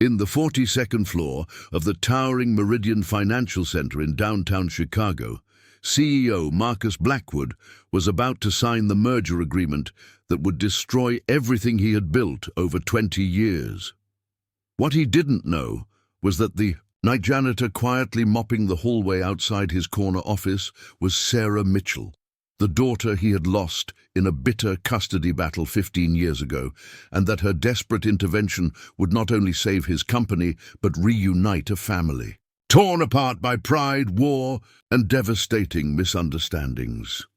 In the 42nd floor of the towering Meridian Financial Center in downtown Chicago, CEO Marcus Blackwood was about to sign the merger agreement that would destroy everything he had built over 20 years. What he didn't know was that the night janitor quietly mopping the hallway outside his corner office was Sarah Mitchell, the daughter he had lost in a bitter custody battle 15 years ago, and that her desperate intervention would not only save his company but reunite a family, torn apart by pride, war, and devastating misunderstandings.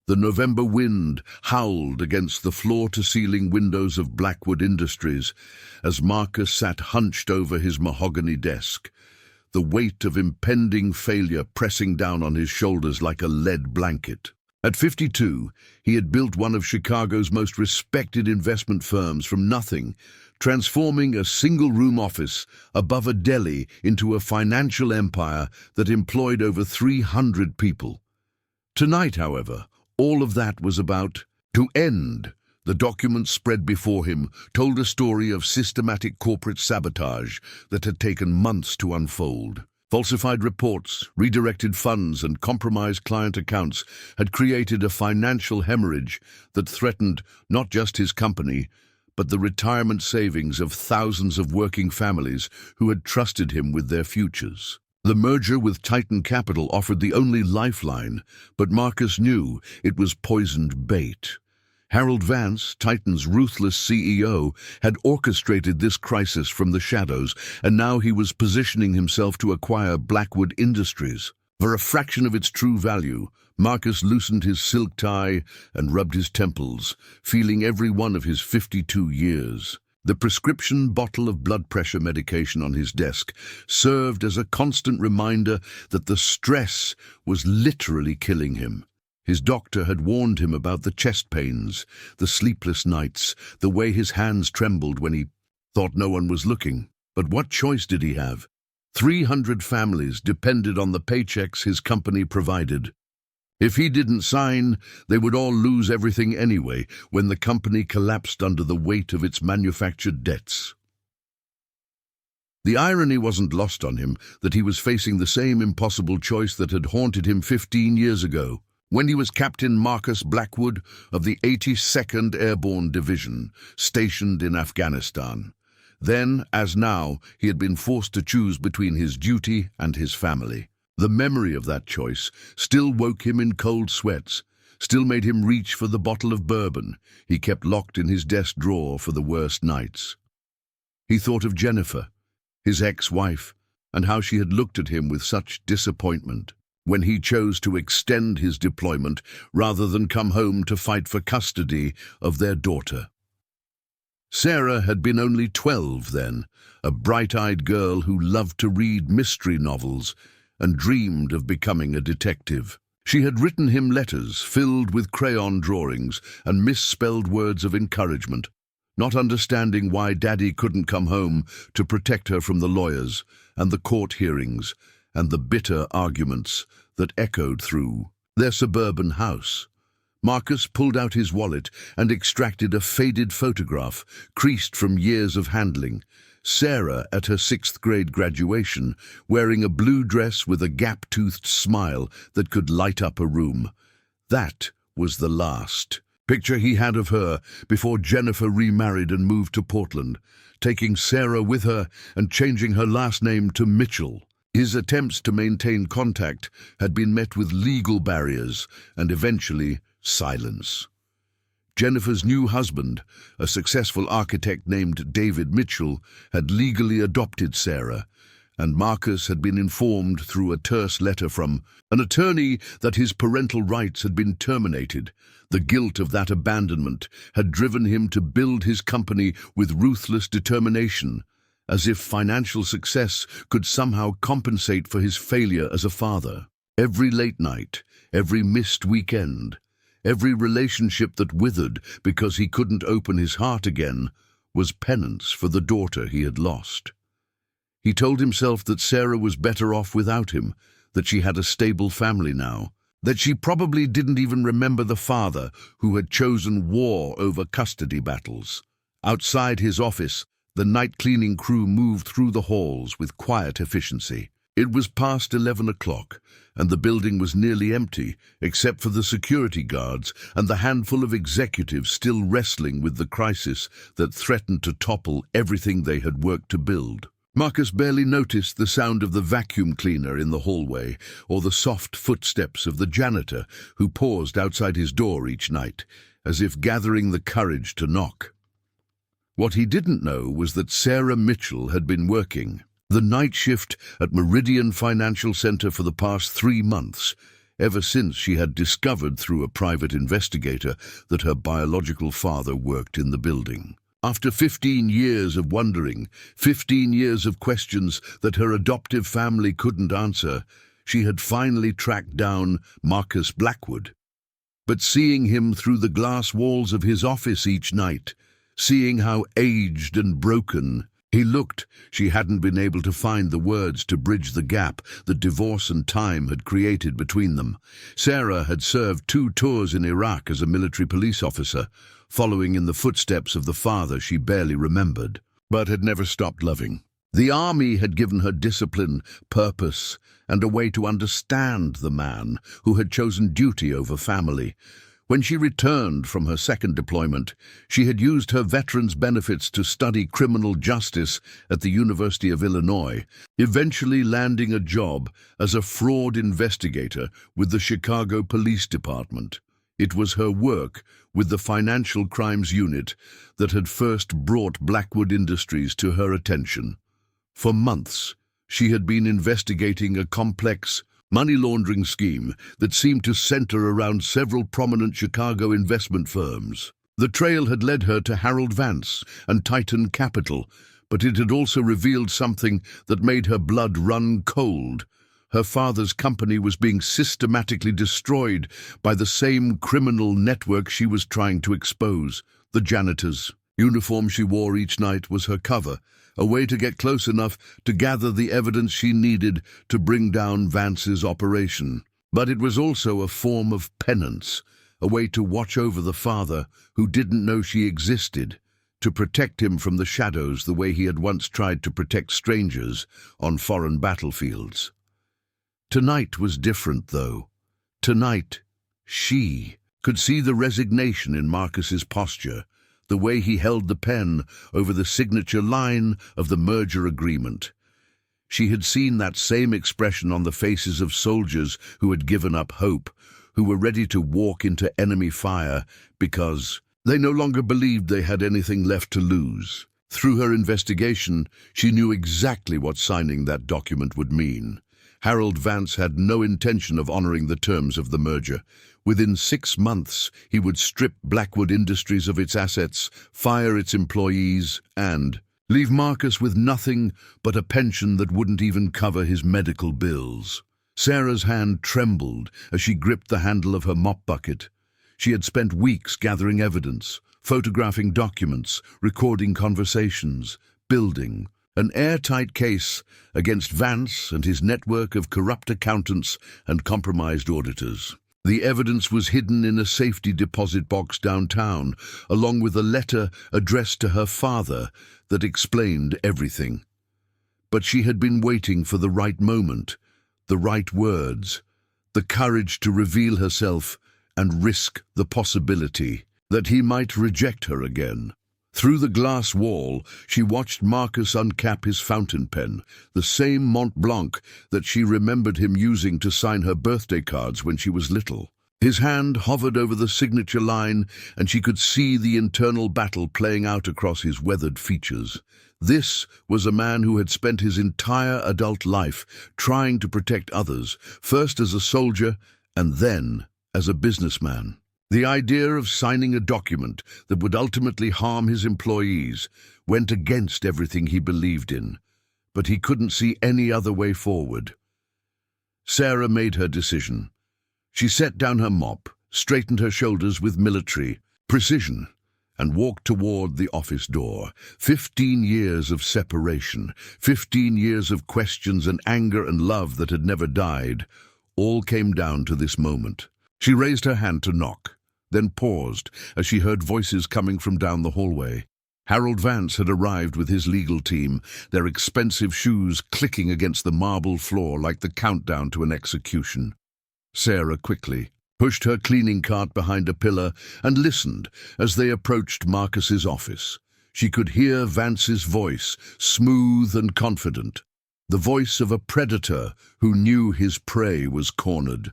The November wind howled against the floor-to-ceiling windows of Blackwood Industries as Marcus sat hunched over his mahogany desk, the weight of impending failure pressing down on his shoulders like a lead blanket. At 52, he had built one of Chicago's most respected investment firms from nothing, transforming a single-room office above a deli into a financial empire that employed over 300 people. Tonight, however, all of that was about to end. The documents spread before him told a story of systematic corporate sabotage that had taken months to unfold. Falsified reports, redirected funds, and compromised client accounts had created a financial hemorrhage that threatened not just his company, but the retirement savings of thousands of working families who had trusted him with their futures. The merger with Titan Capital offered the only lifeline, but Marcus knew it was poisoned bait. Harold Vance, Titan's ruthless CEO, had orchestrated this crisis from the shadows, and now he was positioning himself to acquire Blackwood Industries. For a fraction of its true value, Marcus loosened his silk tie and rubbed his temples, feeling every one of his 52 years. The prescription bottle of blood pressure medication on his desk served as a constant reminder that the stress was literally killing him. His doctor had warned him about the chest pains, the sleepless nights, the way his hands trembled when he thought no one was looking. But what choice did he have? 300 families depended on the paychecks his company provided. If he didn't sign, they would all lose everything anyway when the company collapsed under the weight of its manufactured debts. The irony wasn't lost on him that he was facing the same impossible choice that had haunted him 15 years ago, when he was Captain Marcus Blackwood of the 82nd Airborne Division, stationed in Afghanistan. Then, as now, he had been forced to choose between his duty and his family. The memory of that choice still woke him in cold sweats, still made him reach for the bottle of bourbon he kept locked in his desk drawer for the worst nights. He thought of Jennifer, his ex-wife, and how she had looked at him with such disappointment when he chose to extend his deployment rather than come home to fight for custody of their daughter. Sarah had been only 12 then, a bright-eyed girl who loved to read mystery novels and dreamed of becoming a detective. She had written him letters filled with crayon drawings and misspelled words of encouragement, not understanding why Daddy couldn't come home to protect her from the lawyers and the court hearings and the bitter arguments that echoed through their suburban house. Marcus pulled out his wallet and extracted a faded photograph, creased from years of handling. Sarah at her 6th grade graduation, wearing a blue dress with a gap-toothed smile that could light up a room. That was the last picture he had of her before Jennifer remarried and moved to Portland, taking Sarah with her and changing her last name to Mitchell. His attempts to maintain contact had been met with legal barriers and eventually silence. Jennifer's new husband, a successful architect named David Mitchell, had legally adopted Sarah, and Marcus had been informed through a terse letter from an attorney that his parental rights had been terminated. The guilt of that abandonment had driven him to build his company with ruthless determination, as if financial success could somehow compensate for his failure as a father. Every late night, every missed weekend, every relationship that withered because he couldn't open his heart again was penance for the daughter he had lost. He told himself that Sarah was better off without him, that she had a stable family now, that she probably didn't even remember the father who had chosen war over custody battles. Outside his office, The night cleaning crew moved through the halls with quiet efficiency. It was past 11 o'clock, and the building was nearly empty, except for the security guards and the handful of executives still wrestling with the crisis that threatened to topple everything they had worked to build. Marcus barely noticed the sound of the vacuum cleaner in the hallway or the soft footsteps of the janitor who paused outside his door each night, as if gathering the courage to knock. What he didn't know was that Sarah Mitchell had been working the night shift at Meridian Financial Center for the past 3 months, ever since she had discovered through a private investigator that her biological father worked in the building. After 15 years of wondering, 15 years of questions that her adoptive family couldn't answer, she had finally tracked down Marcus Blackwood. But seeing him through the glass walls of his office each night, seeing how aged and broken he looked, she hadn't been able to find the words to bridge the gap that divorce and time had created between them. Sarah had served 2 tours in Iraq as a military police officer, following in the footsteps of the father she barely remembered, but had never stopped loving. The army had given her discipline, purpose, and a way to understand the man who had chosen duty over family. When she returned from her second deployment, she had used her veterans' benefits to study criminal justice at the University of Illinois, eventually landing a job as a fraud investigator with the Chicago Police Department. It was her work with the Financial Crimes Unit that had first brought Blackwood Industries to her attention. For months, she had been investigating a complex money laundering scheme that seemed to center around several prominent Chicago investment firms. The trail had led her to Harold Vance and Titan Capital, but it had also revealed something that made her blood run cold. Her father's company was being systematically destroyed by the same criminal network she was trying to expose. The janitor's uniform she wore each night was her cover, a way to get close enough to gather the evidence she needed to bring down Vance's operation. But it was also a form of penance, a way to watch over the father who didn't know she existed, to protect him from the shadows the way he had once tried to protect strangers on foreign battlefields. Tonight was different, though. Tonight, she could see the resignation in Marcus's posture, the way he held the pen over the signature line of the merger agreement. She had seen that same expression on the faces of soldiers who had given up hope, who were ready to walk into enemy fire because they no longer believed they had anything left to lose. Through her investigation, she knew exactly what signing that document would mean. Harold Vance had no intention of honoring the terms of the merger. Within 6 months, he would strip Blackwood Industries of its assets, fire its employees, and leave Marcus with nothing but a pension that wouldn't even cover his medical bills. Sarah's hand trembled as she gripped the handle of her mop bucket. She had spent weeks gathering evidence, photographing documents, recording conversations, building an airtight case against Vance and his network of corrupt accountants and compromised auditors. The evidence was hidden in a safety deposit box downtown, along with a letter addressed to her father that explained everything. But she had been waiting for the right moment, the right words, the courage to reveal herself and risk the possibility that he might reject her again. Through the glass wall, she watched Marcus uncap his fountain pen, the same Mont Blanc that she remembered him using to sign her birthday cards when she was little. His hand hovered over the signature line, and she could see the internal battle playing out across his weathered features. This was a man who had spent his entire adult life trying to protect others, first as a soldier and then as a businessman. The idea of signing a document that would ultimately harm his employees went against everything he believed in, but he couldn't see any other way forward. Sarah made her decision. She set down her mop, straightened her shoulders with military precision, and walked toward the office door. 15 years of separation, 15 years of questions and anger and love that had never died, all came down to this moment. She raised her hand to knock, then paused as she heard voices coming from down the hallway. Harold Vance had arrived with his legal team, their expensive shoes clicking against the marble floor like the countdown to an execution. Sarah quickly pushed her cleaning cart behind a pillar and listened as they approached Marcus's office. She could hear Vance's voice, smooth and confident, the voice of a predator who knew his prey was cornered.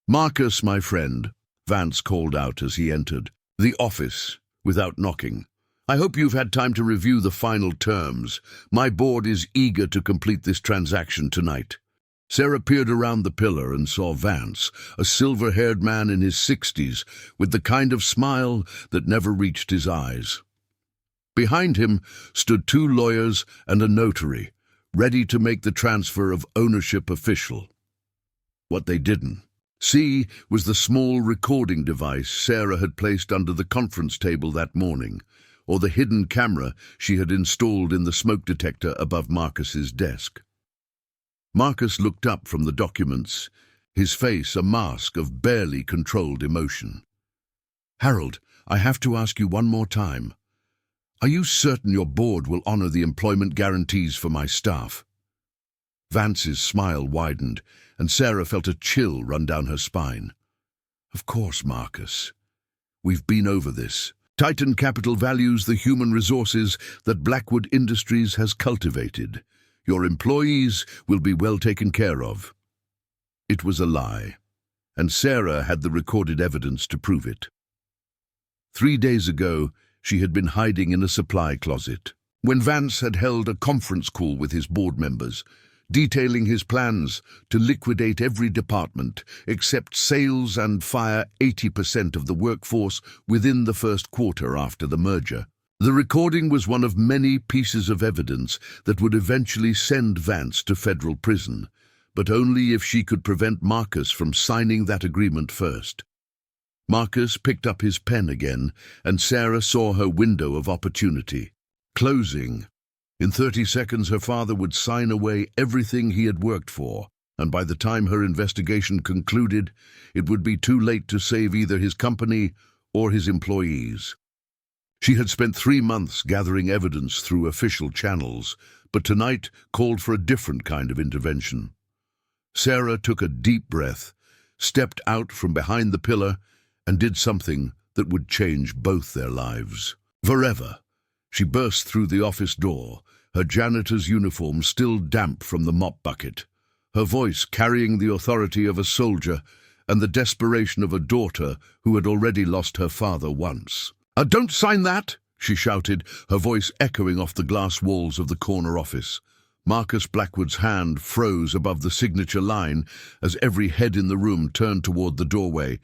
"Marcus, my friend," Vance called out as he entered the office without knocking. "I hope you've had time to review the final terms. My board is eager to complete this transaction tonight." Sarah peered around the pillar and saw Vance, a silver-haired man in his 60s, with the kind of smile that never reached his eyes. Behind him stood 2 lawyers and a notary, ready to make the transfer of ownership official. What they didn't see was the small recording device Sarah had placed under the conference table that morning, or the hidden camera she had installed in the smoke detector above Marcus's desk. Marcus looked up from the documents, his face a mask of barely controlled emotion. "Harold, I have to ask you one more time. Are you certain your board will honor the employment guarantees for my staff?" Vance's smile widened, and Sarah felt a chill run down her spine. "Of course, Marcus. We've been over this. Titan Capital values the human resources that Blackwood Industries has cultivated. Your employees will be well taken care of." It was a lie, and Sarah had the recorded evidence to prove it. 3 days ago, she had been hiding in a supply closet when Vance had held a conference call with his board members, detailing his plans to liquidate every department except sales and fire 80% of the workforce within the first quarter after the merger. The recording was one of many pieces of evidence that would eventually send Vance to federal prison, but only if she could prevent Marcus from signing that agreement first. Marcus picked up his pen again, and Sarah saw her window of opportunity closing. In 30 seconds, her father would sign away everything he had worked for, and by the time her investigation concluded, it would be too late to save either his company or his employees. She had spent 3 months gathering evidence through official channels, but tonight called for a different kind of intervention. Sarah took a deep breath, stepped out from behind the pillar, and did something that would change both their lives forever. She burst through the office door, her janitor's uniform still damp from the mop bucket, her voice carrying the authority of a soldier and the desperation of a daughter who had already lost her father once. "Don't sign that!" she shouted, her voice echoing off the glass walls of the corner office. Marcus Blackwood's hand froze above the signature line as every head in the room turned toward the doorway.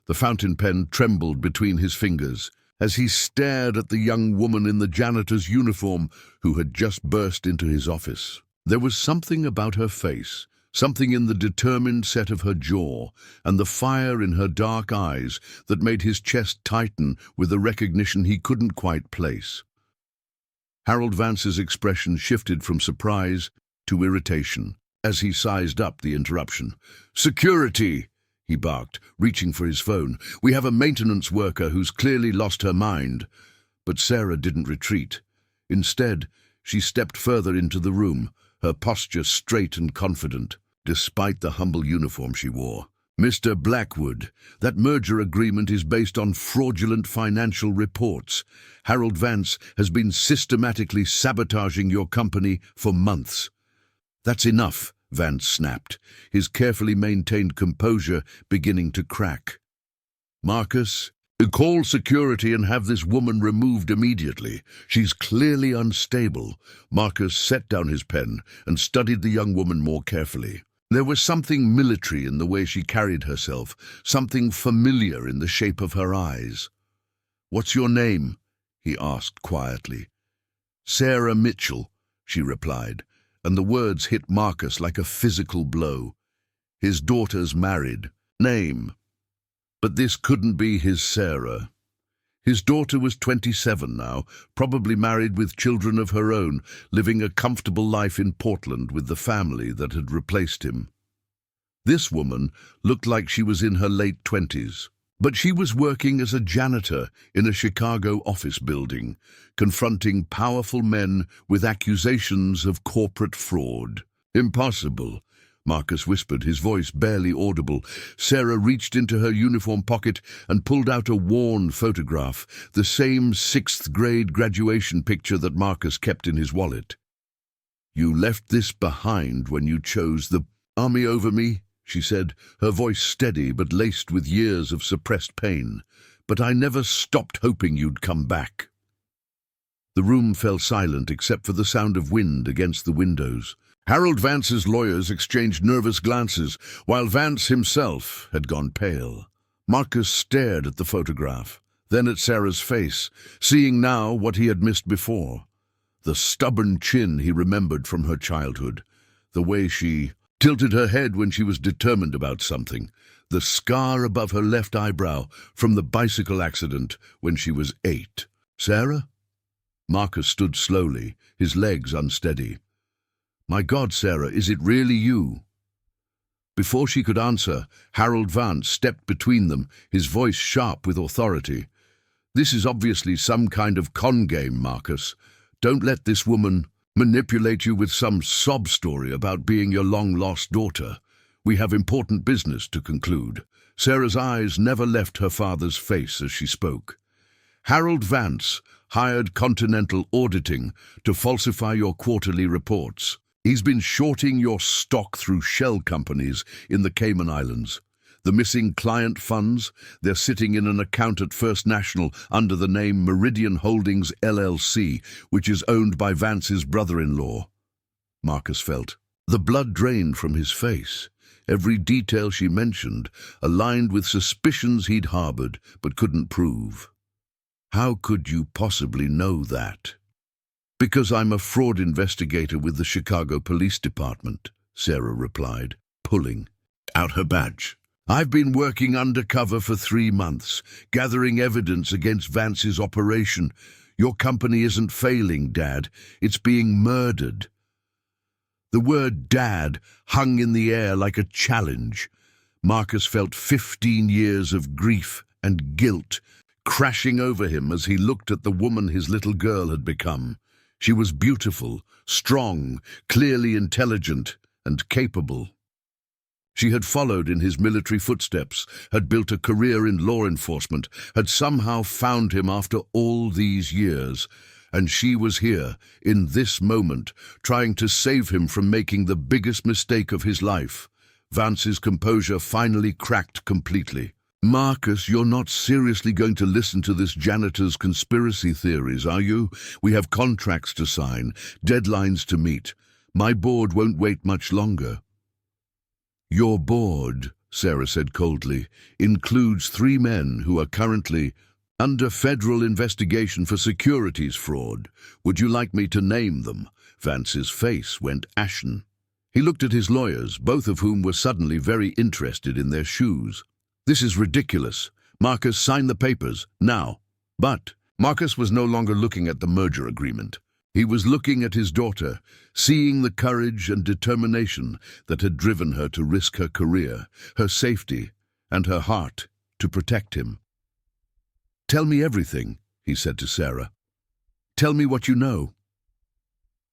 The fountain pen trembled between his fingers as he stared at the young woman in the janitor's uniform who had just burst into his office. There was something about her face, something in the determined set of her jaw and the fire in her dark eyes that made his chest tighten with a recognition he couldn't quite place. Harold Vance's expression shifted from surprise to irritation as he sized up the interruption. "Security!" he barked, reaching for his phone. "We have a maintenance worker who's clearly lost her mind." But Sarah didn't retreat. Instead, she stepped further into the room, her posture straight and confident, despite the humble uniform she wore. "Mr. Blackwood, that merger agreement is based on fraudulent financial reports. Harold Vance has been systematically sabotaging your company for months." "That's enough," Vance snapped, his carefully maintained composure beginning to crack. "Marcus, call security and have this woman removed immediately. She's clearly unstable." Marcus set down his pen and studied the young woman more carefully. There was something military in the way she carried herself, something familiar in the shape of her eyes. "What's your name?" he asked quietly. "Sarah Mitchell," she replied, and the words hit Marcus like a physical blow. His daughter's married. Name. But this couldn't be his Sarah. His daughter was 27 now, probably married with children of her own, living a comfortable life in Portland with the family that had replaced him. This woman looked like she was in her late 20s. But she was working as a janitor in a Chicago office building, confronting powerful men with accusations of corporate fraud. Impossible, Marcus whispered, his voice barely audible. Sarah reached into her uniform pocket and pulled out a worn photograph, the same sixth-grade graduation picture that Marcus kept in his wallet. "You left this behind when you chose the army over me," she said, her voice steady but laced with years of suppressed pain. "But I never stopped hoping you'd come back." The room fell silent except for the sound of wind against the windows. Harold Vance's lawyers exchanged nervous glances, while Vance himself had gone pale. Marcus stared at the photograph, then at Sarah's face, seeing now what he had missed before. The stubborn chin he remembered from her childhood, the way she tilted her head when she was determined about something, the scar above her left eyebrow from the bicycle accident when she was 8. "Sarah?" Marcus stood slowly, his legs unsteady. "My God, Sarah, is it really you?" Before she could answer, Harold Vance stepped between them, his voice sharp with authority. "This is obviously some kind of con game, Marcus. Don't let this woman manipulate you with some sob story about being your long-lost daughter. We have important business to conclude." Sarah's eyes never left her father's face as she spoke. "Harold Vance hired Continental Auditing to falsify your quarterly reports. He's been shorting your stock through shell companies in the Cayman Islands. The missing client funds, they're sitting in an account at First National under the name Meridian Holdings LLC, which is owned by Vance's brother-in-law." Marcus felt the blood drained from his face. Every detail she mentioned aligned with suspicions he'd harbored but couldn't prove. "How could you possibly know that?" "Because I'm a fraud investigator with the Chicago Police Department," Sarah replied, pulling out her badge. "I've been working undercover for 3 months, gathering evidence against Vance's operation. Your company isn't failing, Dad. It's being murdered." The word "Dad" hung in the air like a challenge. Marcus felt 15 years of grief and guilt crashing over him as he looked at the woman his little girl had become. She was beautiful, strong, clearly intelligent, and capable. She had followed in his military footsteps, had built a career in law enforcement, had somehow found him after all these years, and she was here, in this moment, trying to save him from making the biggest mistake of his life. Vance's composure finally cracked completely. "Marcus, you're not seriously going to listen to this janitor's conspiracy theories, are you? We have contracts to sign, deadlines to meet. My board won't wait much longer." "Your board," Sarah said coldly, "includes 3 men who are currently under federal investigation for securities fraud. Would you like me to name them?" Vance's face went ashen. He looked at his lawyers, both of whom were suddenly very interested in their shoes. "This is ridiculous. Marcus, sign the papers, now." But Marcus was no longer looking at the merger agreement. He was looking at his daughter, seeing the courage and determination that had driven her to risk her career, her safety, and her heart to protect him. "Tell me everything," he said to Sarah. "Tell me what you know."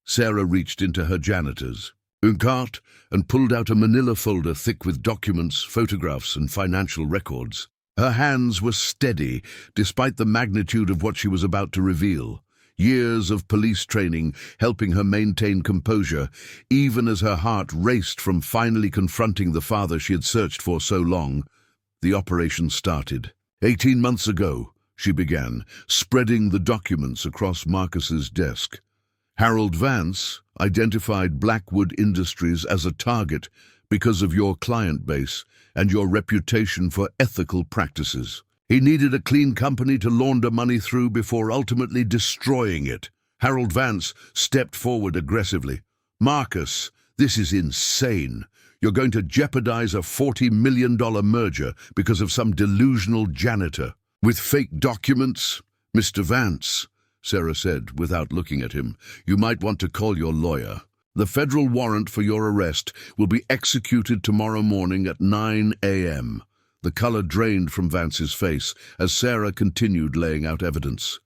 Sarah reached into her janitor's cart and pulled out a manila folder thick with documents, photographs, and financial records. Her hands were steady, despite the magnitude of what she was about to reveal. Years of police training helping her maintain composure, even as her heart raced from finally confronting the father she had searched for so long. The operation started. 18 months ago, she began, spreading the documents across Marcus's desk. Harold Vance identified Blackwood Industries as a target because of your client base and your reputation for ethical practices. He needed a clean company to launder money through before ultimately destroying it. Harold Vance stepped forward aggressively. "Marcus, this is insane. You're going to jeopardize a $40 million merger because of some delusional janitor. With fake documents?" "Mr. Vance," Sarah said without looking at him, "you might want to call your lawyer. The federal warrant for your arrest will be executed tomorrow morning at 9 a.m. The color drained from Vance's face as Sarah continued laying out evidence.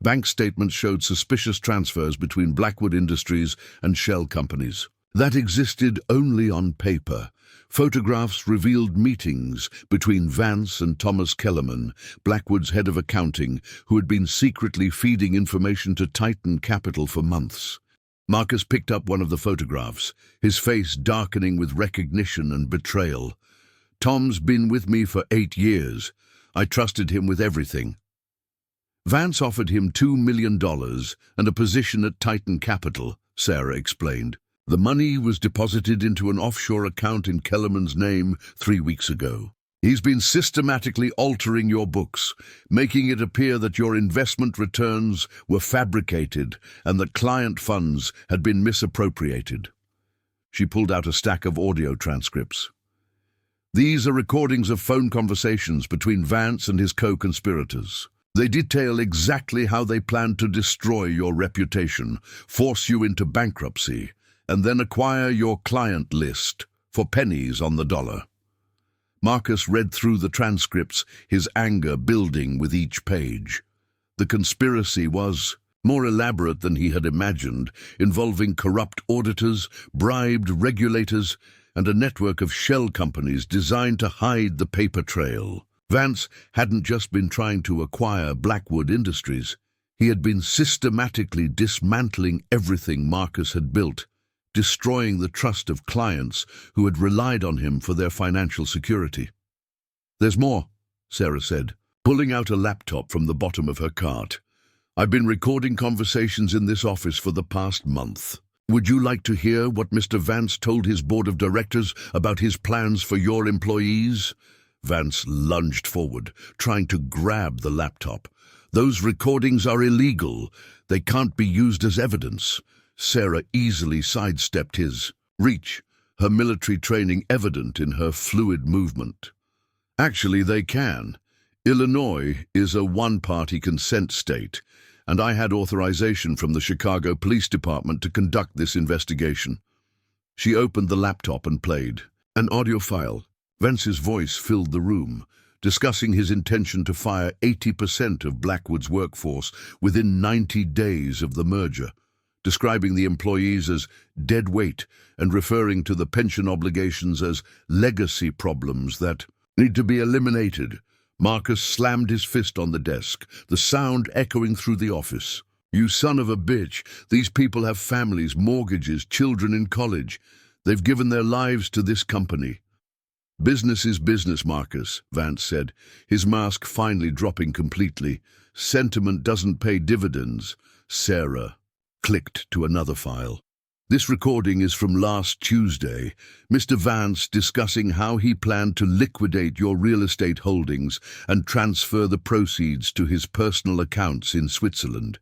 Bank statements showed suspicious transfers between Blackwood Industries and shell companies. That existed only on paper. Photographs revealed meetings between Vance and Thomas Kellerman, Blackwood's head of accounting, who had been secretly feeding information to Titan Capital for months. Marcus picked up one of the photographs, his face darkening with recognition and betrayal. "Tom's been with me for 8 years. I trusted him with everything." Vance offered him $2 million and a position at Titan Capital, Sarah explained. The money was deposited into an offshore account in Kellerman's name 3 weeks ago. "He's been systematically altering your books, making it appear that your investment returns were fabricated and that client funds had been misappropriated." She pulled out a stack of audio transcripts. "These are recordings of phone conversations between Vance and his co-conspirators. They detail exactly how they planned to destroy your reputation, force you into bankruptcy, and then acquire your client list for pennies on the dollar." Marcus read through the transcripts, his anger building with each page. The conspiracy was more elaborate than he had imagined, involving corrupt auditors, bribed regulators, and a network of shell companies designed to hide the paper trail. Vance hadn't just been trying to acquire Blackwood Industries. He had been systematically dismantling everything Marcus had built, destroying the trust of clients who had relied on him for their financial security. "There's more," Sarah said, pulling out a laptop from the bottom of her cart. "I've been recording conversations in this office for the past month. Would you like to hear what Mr. Vance told his board of directors about his plans for your employees?" Vance lunged forward, trying to grab the laptop. "Those recordings are illegal. They can't be used as evidence." Sarah easily sidestepped his reach, her military training evident in her fluid movement. "Actually, they can. Illinois is a one-party consent state, and I had authorization from the Chicago Police Department to conduct this investigation." She opened the laptop and played an audio file. Vance's voice filled the room, discussing his intention to fire 80% of Blackwood's workforce within 90 days of the merger, describing the employees as dead weight and referring to the pension obligations as legacy problems that need to be eliminated. Marcus slammed his fist on the desk, the sound echoing through the office. "You son of a bitch, these people have families, mortgages, children in college. They've given their lives to this company." "Business is business, Marcus," Vance said, his mask finally dropping completely. "Sentiment doesn't pay dividends." Sarah clicked to another file. "This recording is from last Tuesday. Mr. Vance discussing how he planned to liquidate your real estate holdings and transfer the proceeds to his personal accounts in Switzerland."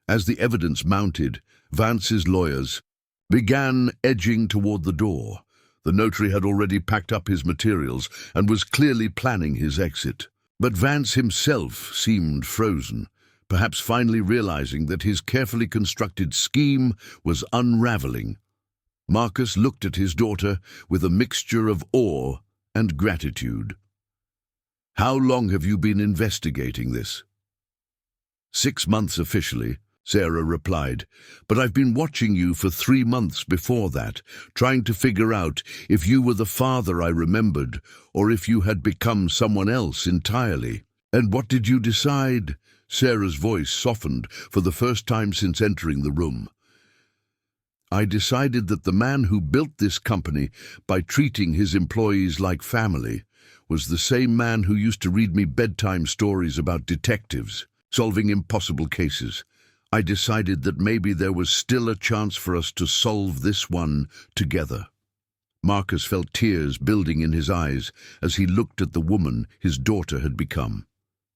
As the evidence mounted, Vance's lawyers began edging toward the door. The notary had already packed up his materials and was clearly planning his exit. But Vance himself seemed frozen, perhaps finally realizing that his carefully constructed scheme was unraveling. Marcus looked at his daughter with a mixture of awe and gratitude. "How long have you been investigating this?" 6 months officially," Sarah replied, "but I've been watching you for 3 months before that, trying to figure out if you were the father I remembered or if you had become someone else entirely." "And what did you decide?" Sarah's voice softened for the first time since entering the room. "I decided that the man who built this company by treating his employees like family was the same man who used to read me bedtime stories about detectives solving impossible cases. I decided that maybe there was still a chance for us to solve this one together." Marcus felt tears building in his eyes as he looked at the woman his daughter had become.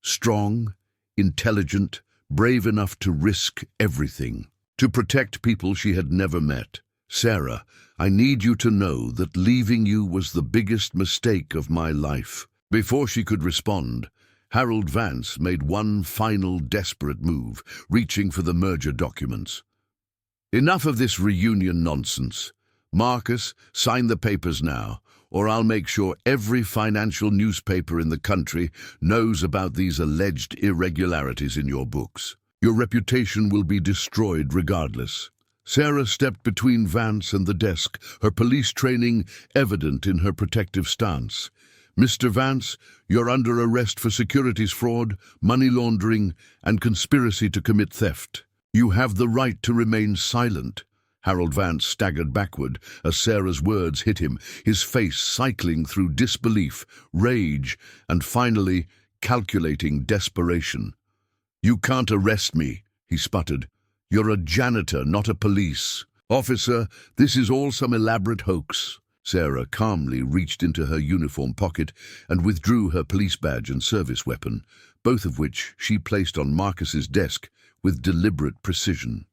Strong, intelligent, brave enough to risk everything, to protect people she had never met. "Sarah, I need you to know that leaving you was the biggest mistake of my life." Before she could respond, Harold Vance made one final desperate move, reaching for the merger documents. "Enough of this reunion nonsense. Marcus, sign the papers now, or I'll make sure every financial newspaper in the country knows about these alleged irregularities in your books. Your reputation will be destroyed regardless." Sarah stepped between Vance and the desk, her police training evident in her protective stance. "Mr. Vance, you're under arrest for securities fraud, money laundering, and conspiracy to commit theft. You have the right to remain silent." Harold Vance staggered backward as Sarah's words hit him, his face cycling through disbelief, rage, and finally calculating desperation. "You can't arrest me," he sputtered. "You're a janitor, not a police." "Officer, this is all some elaborate hoax." Sarah calmly reached into her uniform pocket and withdrew her police badge and service weapon, both of which she placed on Marcus's desk with deliberate precision.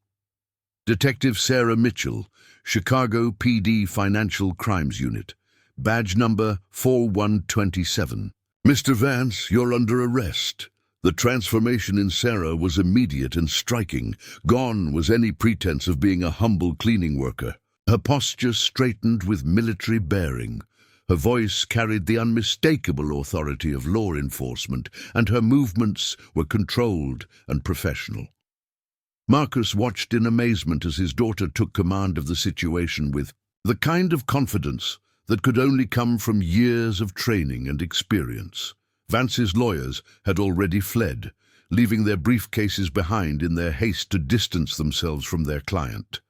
"Detective Sarah Mitchell, Chicago PD Financial Crimes Unit, badge number 4127. Mr. Vance, you're under arrest." The transformation in Sarah was immediate and striking. Gone was any pretense of being a humble cleaning worker. Her posture straightened with military bearing. Her voice carried the unmistakable authority of law enforcement, and her movements were controlled and professional. Marcus watched in amazement as his daughter took command of the situation with the kind of confidence that could only come from years of training and experience. Vance's lawyers had already fled, leaving their briefcases behind in their haste to distance themselves from their client.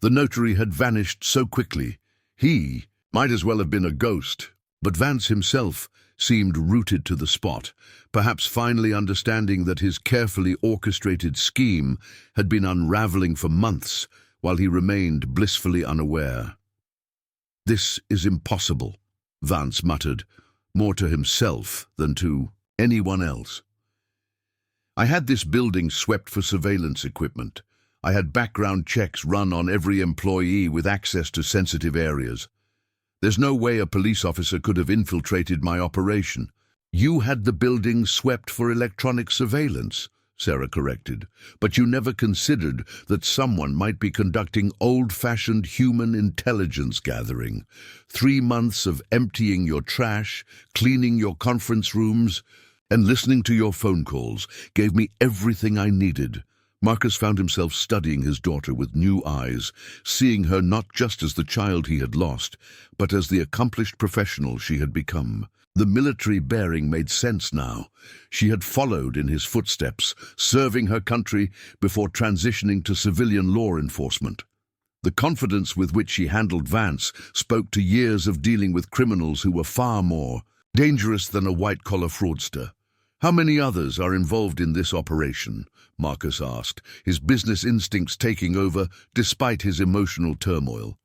The notary had vanished so quickly, he might as well have been a ghost. But Vance himself seemed rooted to the spot, perhaps finally understanding that his carefully orchestrated scheme had been unraveling for months while he remained blissfully unaware. "This is impossible," Vance muttered, more to himself than to anyone else. "I had this building swept for surveillance equipment. I had background checks run on every employee with access to sensitive areas. There's no way a police officer could have infiltrated my operation." "You had the building swept for electronic surveillance," Sarah corrected, "but you never considered that someone might be conducting old-fashioned human intelligence gathering. 3 months of emptying your trash, cleaning your conference rooms, and listening to your phone calls gave me everything I needed." Marcus found himself studying his daughter with new eyes, seeing her not just as the child he had lost, but as the accomplished professional she had become. The military bearing made sense now. She had followed in his footsteps, serving her country before transitioning to civilian law enforcement. The confidence with which she handled Vance spoke to years of dealing with criminals who were far more dangerous than a white-collar fraudster. "How many others are involved in this operation?" Marcus asked, his business instincts taking over despite his emotional turmoil.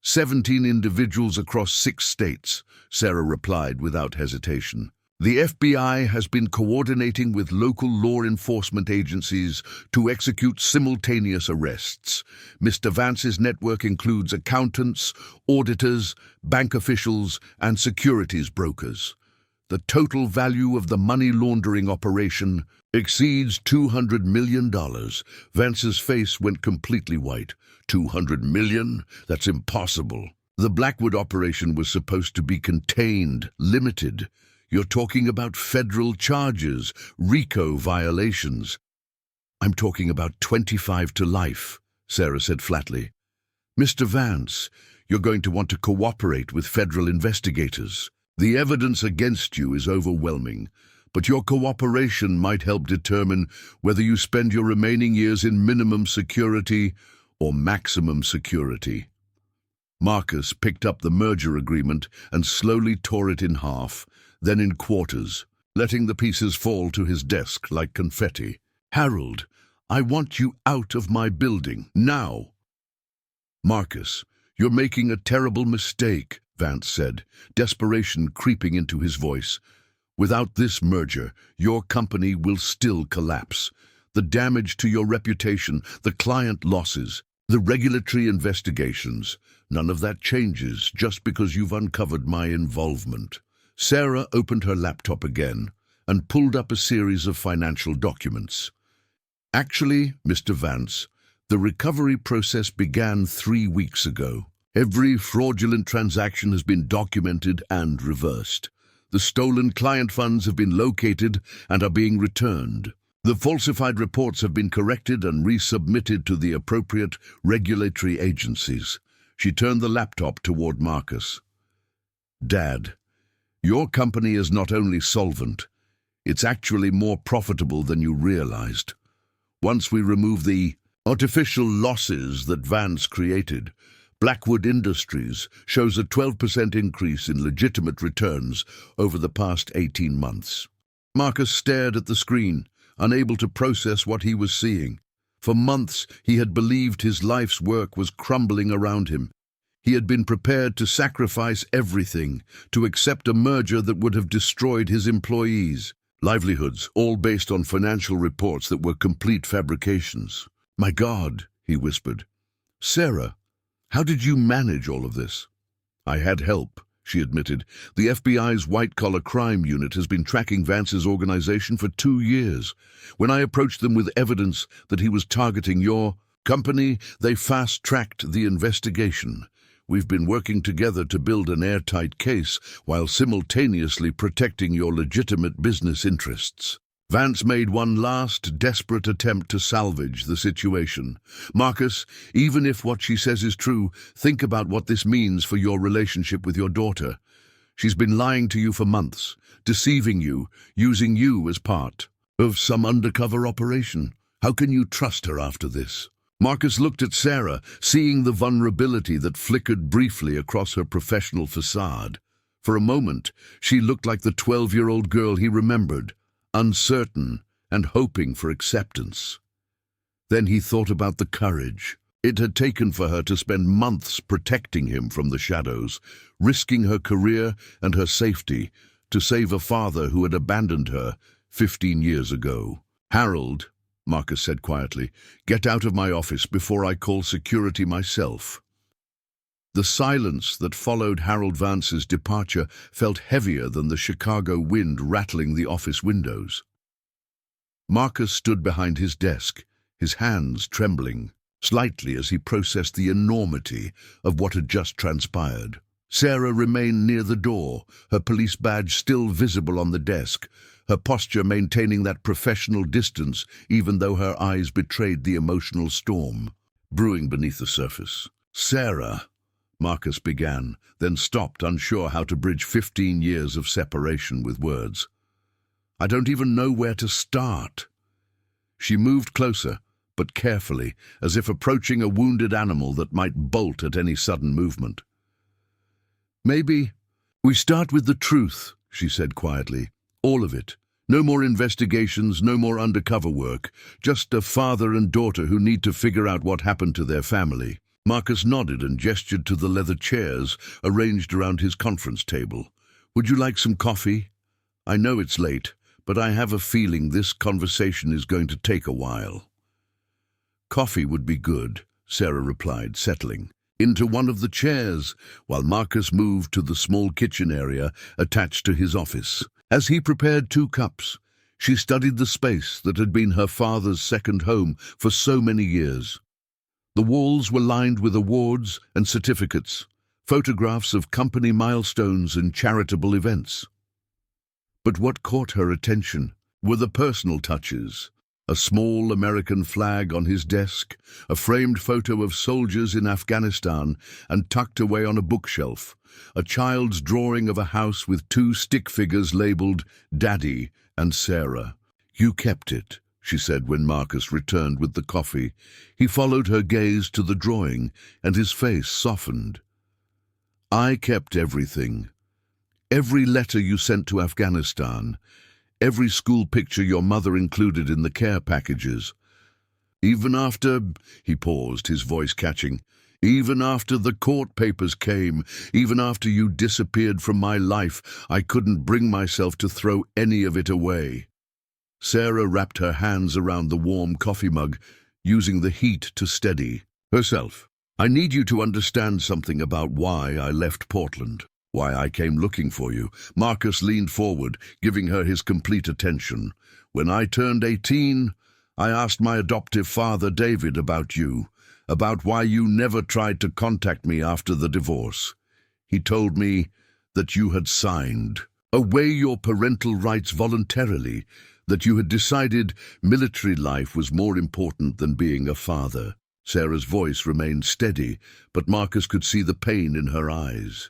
17 individuals across 6 states, Sarah replied without hesitation. "The FBI has been coordinating with local law enforcement agencies to execute simultaneous arrests. Mr. Vance's network includes accountants, auditors, bank officials, and securities brokers. The total value of the money laundering operation exceeds $200 million. Vance's face went completely white. $200 million? That's impossible. The Blackwood operation was supposed to be contained, limited. You're talking about federal charges, RICO violations. "I'm talking about 25 to life," Sarah said flatly. "Mr. Vance, you're going to want to cooperate with federal investigators. The evidence against you is overwhelming, but your cooperation might help determine whether you spend your remaining years in minimum security or maximum security." Marcus picked up the merger agreement and slowly tore it in half, then in quarters, letting the pieces fall to his desk like confetti. "Harold, I want you out of my building, now." "Marcus, you're making a terrible mistake," Vance said, desperation creeping into his voice. "Without this merger, your company will still collapse. The damage to your reputation, the client losses, the regulatory investigations, none of that changes just because you've uncovered my involvement." Sarah opened her laptop again and pulled up a series of financial documents. "Actually, Mr. Vance, the recovery process began 3 weeks ago. Every fraudulent transaction has been documented and reversed. The stolen client funds have been located and are being returned. The falsified reports have been corrected and resubmitted to the appropriate regulatory agencies. She turned the laptop toward Marcus. Dad, your company is not only solvent, it's actually more profitable than you realized. Once we remove the artificial losses that Vance created, Blackwood Industries shows a 12% increase in legitimate returns over the past 18 months. Marcus stared at the screen, unable to process what he was seeing. For months, he had believed his life's work was crumbling around him. He had been prepared to sacrifice everything, to accept a merger that would have destroyed his employees' livelihoods, all based on financial reports that were complete fabrications. "My God," he whispered. "Sarah, how did you manage all of this?" "I had help," she admitted. "The FBI's white-collar crime unit has been tracking Vance's organization for 2 years. When I approached them with evidence that he was targeting your company, they fast-tracked the investigation. We've been working together to build an airtight case while simultaneously protecting your legitimate business interests." Vance made one last, desperate attempt to salvage the situation. "Marcus, even if what she says is true, think about what this means for your relationship with your daughter. She's been lying to you for months, deceiving you, using you as part of some undercover operation. How can you trust her after this?" Marcus looked at Sarah, seeing the vulnerability that flickered briefly across her professional facade. For a moment, she looked like the 12-year-old girl he remembered, uncertain and hoping for acceptance. Then he thought about the courage it had taken for her to spend months protecting him from the shadows, risking her career and her safety to save a father who had abandoned her 15 years ago. "Harold," Marcus said quietly, "get out of my office before I call security myself." The silence that followed Harold Vance's departure felt heavier than the Chicago wind rattling the office windows. Marcus stood behind his desk, his hands trembling slightly as he processed the enormity of what had just transpired. Sarah remained near the door, her police badge still visible on the desk, her posture maintaining that professional distance even though her eyes betrayed the emotional storm brewing beneath the surface. "Sarah," Marcus began, then stopped, unsure how to bridge 15 years of separation with words. "I don't even know where to start." She moved closer, but carefully, as if approaching a wounded animal that might bolt at any sudden movement. "Maybe we start with the truth," she said quietly. "All of it. No more investigations, no more undercover work. Just a father and daughter who need to figure out what happened to their family." Marcus nodded and gestured to the leather chairs arranged around his conference table. "Would you like some coffee? I know it's late, but I have a feeling this conversation is going to take a while." "Coffee would be good," Sarah replied, settling into one of the chairs, while Marcus moved to the small kitchen area attached to his office. As he prepared 2 cups, she studied the space that had been her father's second home for so many years. The walls were lined with awards and certificates, photographs of company milestones and charitable events. But what caught her attention were the personal touches. A small American flag on his desk, a framed photo of soldiers in Afghanistan, and tucked away on a bookshelf, a child's drawing of a house with 2 stick figures labeled Daddy and Sarah. "You kept it," she said when Marcus returned with the coffee. He followed her gaze to the drawing, and his face softened. "I kept everything. Every letter you sent to Afghanistan, every school picture your mother included in the care packages. Even after," he paused, his voice catching, "even after the court papers came, even after you disappeared from my life, I couldn't bring myself to throw any of it away." Sarah wrapped her hands around the warm coffee mug, using the heat to steady herself. "I need you to understand something about why I left Portland, why I came looking for you." Marcus leaned forward, giving her his complete attention. "When I turned 18, I asked my adoptive father, David, about you. about why you never tried to contact me after the divorce. He told me that you had signed away your parental rights voluntarily, that you had decided military life was more important than being a father. Sarah's voice remained steady, but Marcus could see the pain in her eyes.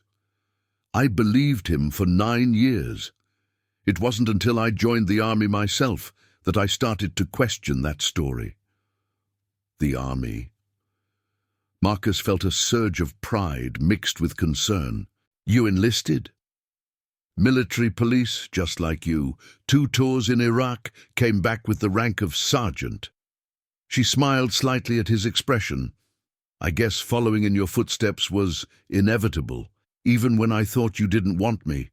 I believed him for 9 years. It wasn't until I joined the army myself that I started to question that story. The army. Marcus felt a surge of pride mixed with concern. You enlisted? Military police, just like you. 2 tours in Iraq, came back with the rank of sergeant. She smiled slightly at his expression. I guess following in your footsteps was inevitable, even when I thought you didn't want me.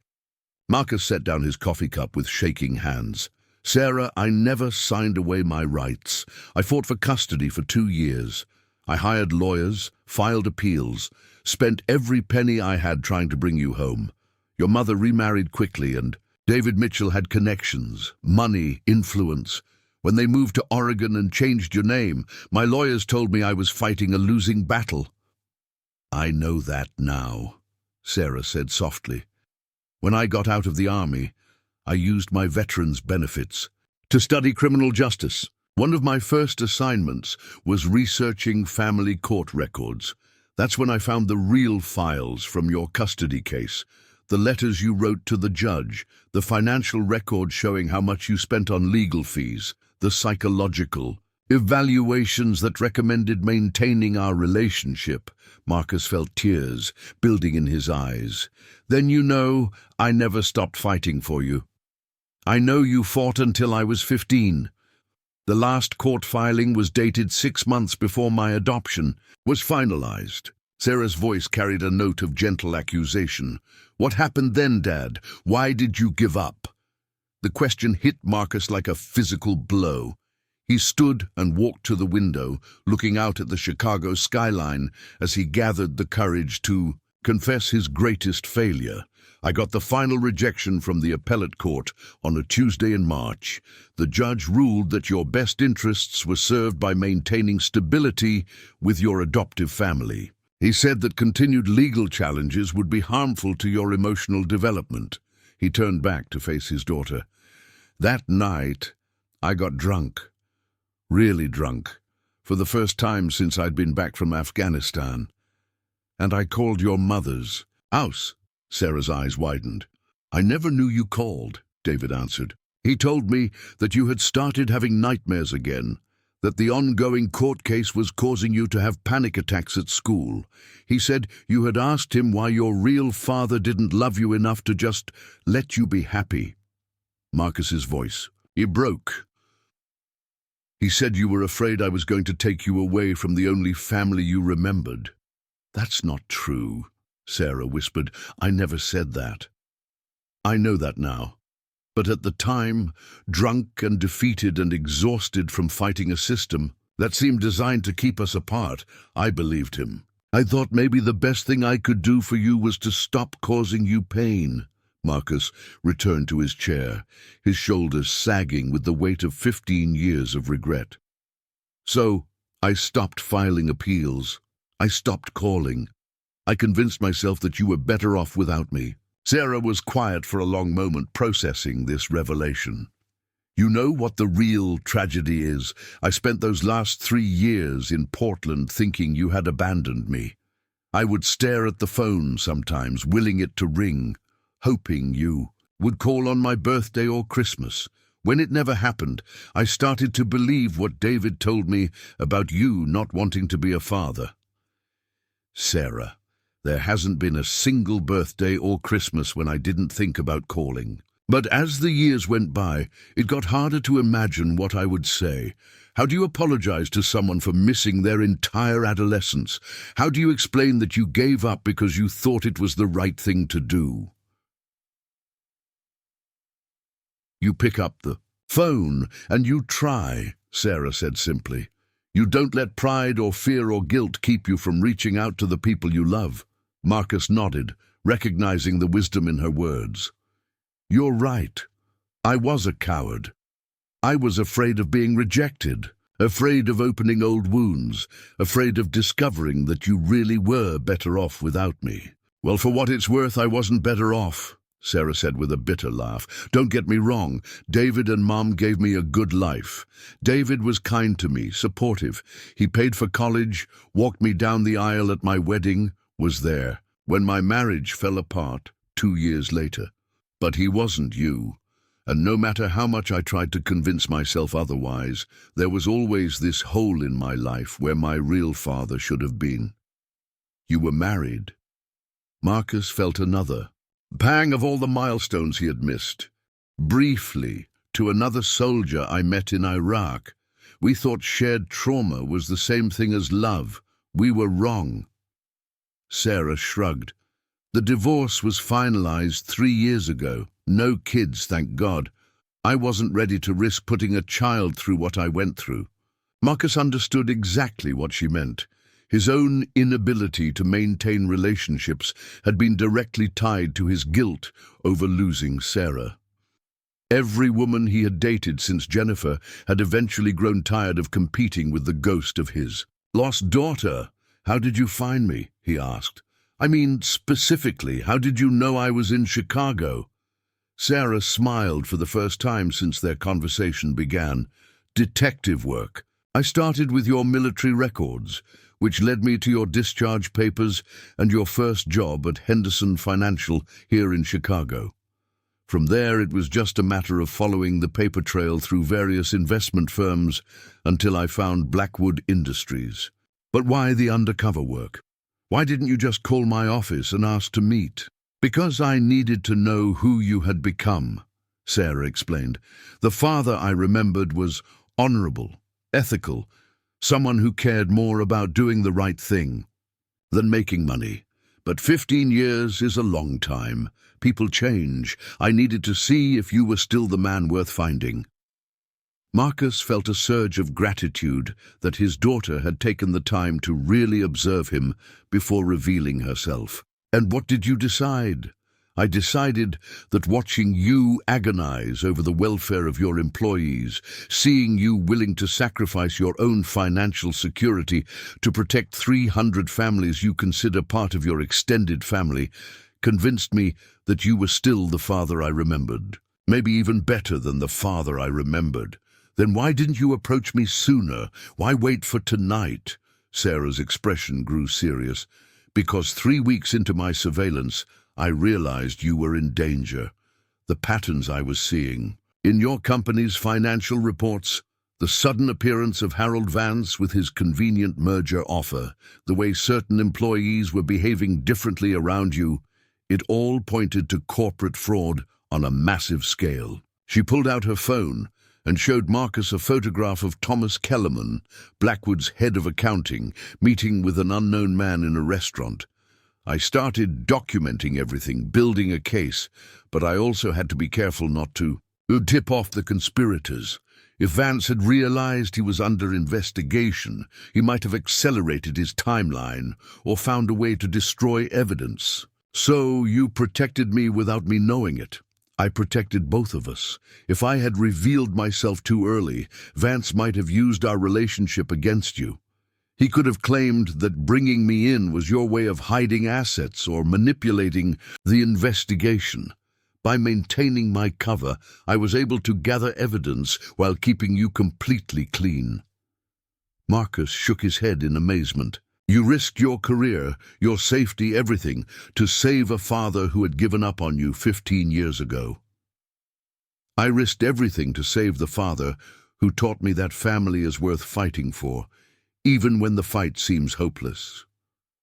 Marcus set down his coffee cup with shaking hands. Sarah, I never signed away my rights. I fought for custody for 2 years. I hired lawyers, filed appeals, spent every penny I had trying to bring you home. Your mother remarried quickly, and David Mitchell had connections, money, influence. When they moved to Oregon and changed your name, my lawyers told me I was fighting a losing battle. I know that now, Sarah said softly. When I got out of the army, I used my veterans' benefits to study criminal justice. One of my first assignments was researching family court records. That's when I found the real files from your custody case. The letters you wrote to the judge, the financial record showing how much you spent on legal fees, the psychological evaluations that recommended maintaining our relationship. Marcus felt tears building in his eyes. Then you know I never stopped fighting for you. I know you fought until I was 15. The last court filing was dated 6 months before my adoption was finalized. Sarah's voice carried a note of gentle accusation. What happened then, Dad? Why did you give up? The question hit Marcus like a physical blow. He stood and walked to the window, looking out at the Chicago skyline as he gathered the courage to confess his greatest failure. I got the final rejection from the appellate court on a Tuesday in March. The judge ruled that your best interests were served by maintaining stability with your adoptive family. He said that continued legal challenges would be harmful to your emotional development. He turned back to face his daughter. That night, I got drunk. Really drunk. For the first time since I'd been back from Afghanistan. And I called your mother's house. Sarah's eyes widened. I never knew you called, David answered. He told me that you had started having nightmares again, that the ongoing court case was causing you to have panic attacks at school. He said you had asked him why your real father didn't love you enough to just let you be happy. Marcus's voice. He broke. He said you were afraid I was going to take you away from the only family you remembered. That's not true, Sarah whispered. I never said that. I know that now. But at the time, drunk and defeated and exhausted from fighting a system that seemed designed to keep us apart, I believed him. I thought maybe the best thing I could do for you was to stop causing you pain. Marcus returned to his chair, his shoulders sagging with the weight of 15 years of regret. So, I stopped filing appeals. I stopped calling. I convinced myself that you were better off without me. Sarah was quiet for a long moment, processing this revelation. You know what the real tragedy is? I spent those last 3 years in Portland thinking you had abandoned me. I would stare at the phone sometimes, willing it to ring, hoping you would call on my birthday or Christmas. When it never happened, I started to believe what David told me about you not wanting to be a father. Sarah, there hasn't been a single birthday or Christmas when I didn't think about calling. But as the years went by, it got harder to imagine what I would say. How do you apologize to someone for missing their entire adolescence? How do you explain that you gave up because you thought it was the right thing to do? You pick up the phone and you try, Sarah said simply. You don't let pride or fear or guilt keep you from reaching out to the people you love. Marcus nodded, recognizing the wisdom in her words. You're right. I was a coward. I was afraid of being rejected, Afraid of opening old wounds, afraid of discovering that you really were better off without me. Well, for what it's worth, I wasn't better off, Sarah said with a bitter laugh. Don't get me wrong, David and Mom gave me a good life. David was kind to me, supportive. He paid for college, walked me down the aisle at my wedding, was there when my marriage fell apart 2 years later. But he wasn't you. And no matter how much I tried to convince myself otherwise, there was always this hole in my life where my real father should have been. You were married. Marcus felt another pang of all the milestones he had missed. Briefly, to another soldier I met in Iraq. We thought shared trauma was the same thing as love. We were wrong. Sarah shrugged. The divorce was finalized 3 years ago. No kids, thank God. I wasn't ready to risk putting a child through what I went through. Marcus understood exactly what she meant. His own inability to maintain relationships had been directly tied to his guilt over losing Sarah. Every woman he had dated since Jennifer had eventually grown tired of competing with the ghost of his lost daughter. How did you find me? He asked. I mean, specifically, how did you know I was in Chicago? Sarah smiled for the first time since their conversation began. Detective work. I started with your military records, which led me to your discharge papers and your first job at Henderson Financial here in Chicago. From there, it was just a matter of following the paper trail through various investment firms until I found Blackwood Industries. But why the undercover work? Why didn't you just call my office and ask to meet? Because I needed to know who you had become, Sarah explained. The father I remembered was honorable, ethical, someone who cared more about doing the right thing than making money. But 15 years is a long time. People change. I needed to see if you were still the man worth finding. Marcus felt a surge of gratitude that his daughter had taken the time to really observe him before revealing herself. And what did you decide? I decided that watching you agonize over the welfare of your employees, seeing you willing to sacrifice your own financial security to protect 300 families you consider part of your extended family, convinced me that you were still the father I remembered. Maybe even better than the father I remembered. Then why didn't you approach me sooner? Why wait for tonight? Sarah's expression grew serious. Because 3 weeks into my surveillance, I realized you were in danger. The patterns I was seeing. In your company's financial reports, the sudden appearance of Harold Vance with his convenient merger offer, the way certain employees were behaving differently around you, it all pointed to corporate fraud on a massive scale. She pulled out her phone and showed Marcus a photograph of Thomas Kellerman, Blackwood's head of accounting, meeting with an unknown man in a restaurant. I started documenting everything, building a case, but I also had to be careful not to tip off the conspirators. If Vance had realized he was under investigation, he might have accelerated his timeline or found a way to destroy evidence. So you protected me without me knowing it. I protected both of us. If I had revealed myself too early, Vance might have used our relationship against you. He could have claimed that bringing me in was your way of hiding assets or manipulating the investigation. By maintaining my cover, I was able to gather evidence while keeping you completely clean. Marcus shook his head in amazement. You risked your career, your safety, everything, to save a father who had given up on you 15 years ago. I risked everything to save the father who taught me that family is worth fighting for, even when the fight seems hopeless.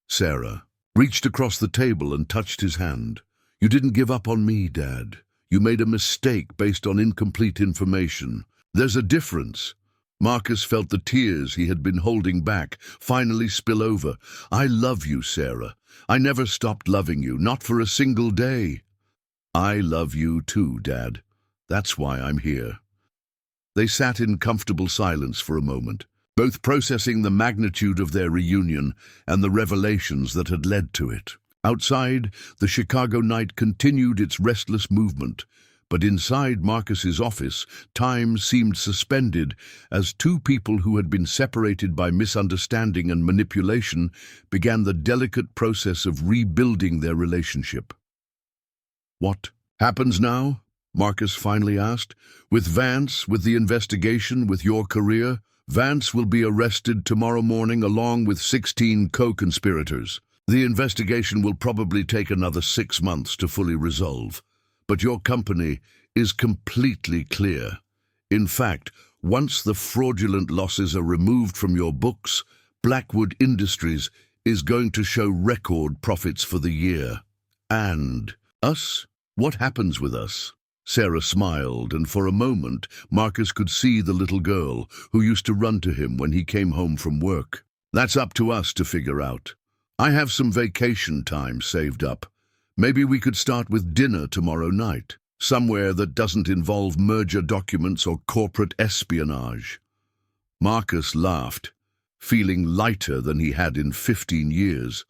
Sarah reached across the table and touched his hand. You didn't give up on me, Dad. You made a mistake based on incomplete information. There's a difference. Marcus felt the tears he had been holding back finally spill over. I love you, Sarah. I never stopped loving you, not for a single day. I love you too, Dad. That's why I'm here. They sat in comfortable silence for a moment, both processing the magnitude of their reunion and the revelations that had led to it. Outside, the Chicago night continued its restless movement, But inside Marcus's office, time seemed suspended as two people who had been separated by misunderstanding and manipulation began the delicate process of rebuilding their relationship. "What happens now?" Marcus finally asked. "With Vance, with the investigation, with your career? Vance will be arrested tomorrow morning along with 16 co-conspirators. The investigation will probably take another 6 months to fully resolve. But your company is completely clear. In fact, once the fraudulent losses are removed from your books, Blackwood Industries is going to show record profits for the year. And us? What happens with us?" Sarah smiled, and for a moment Marcus could see the little girl who used to run to him when he came home from work. "That's up to us to figure out. I have some vacation time saved up. Maybe we could start with dinner tomorrow night, somewhere that doesn't involve merger documents or corporate espionage." Marcus laughed, feeling lighter than he had in 15 years.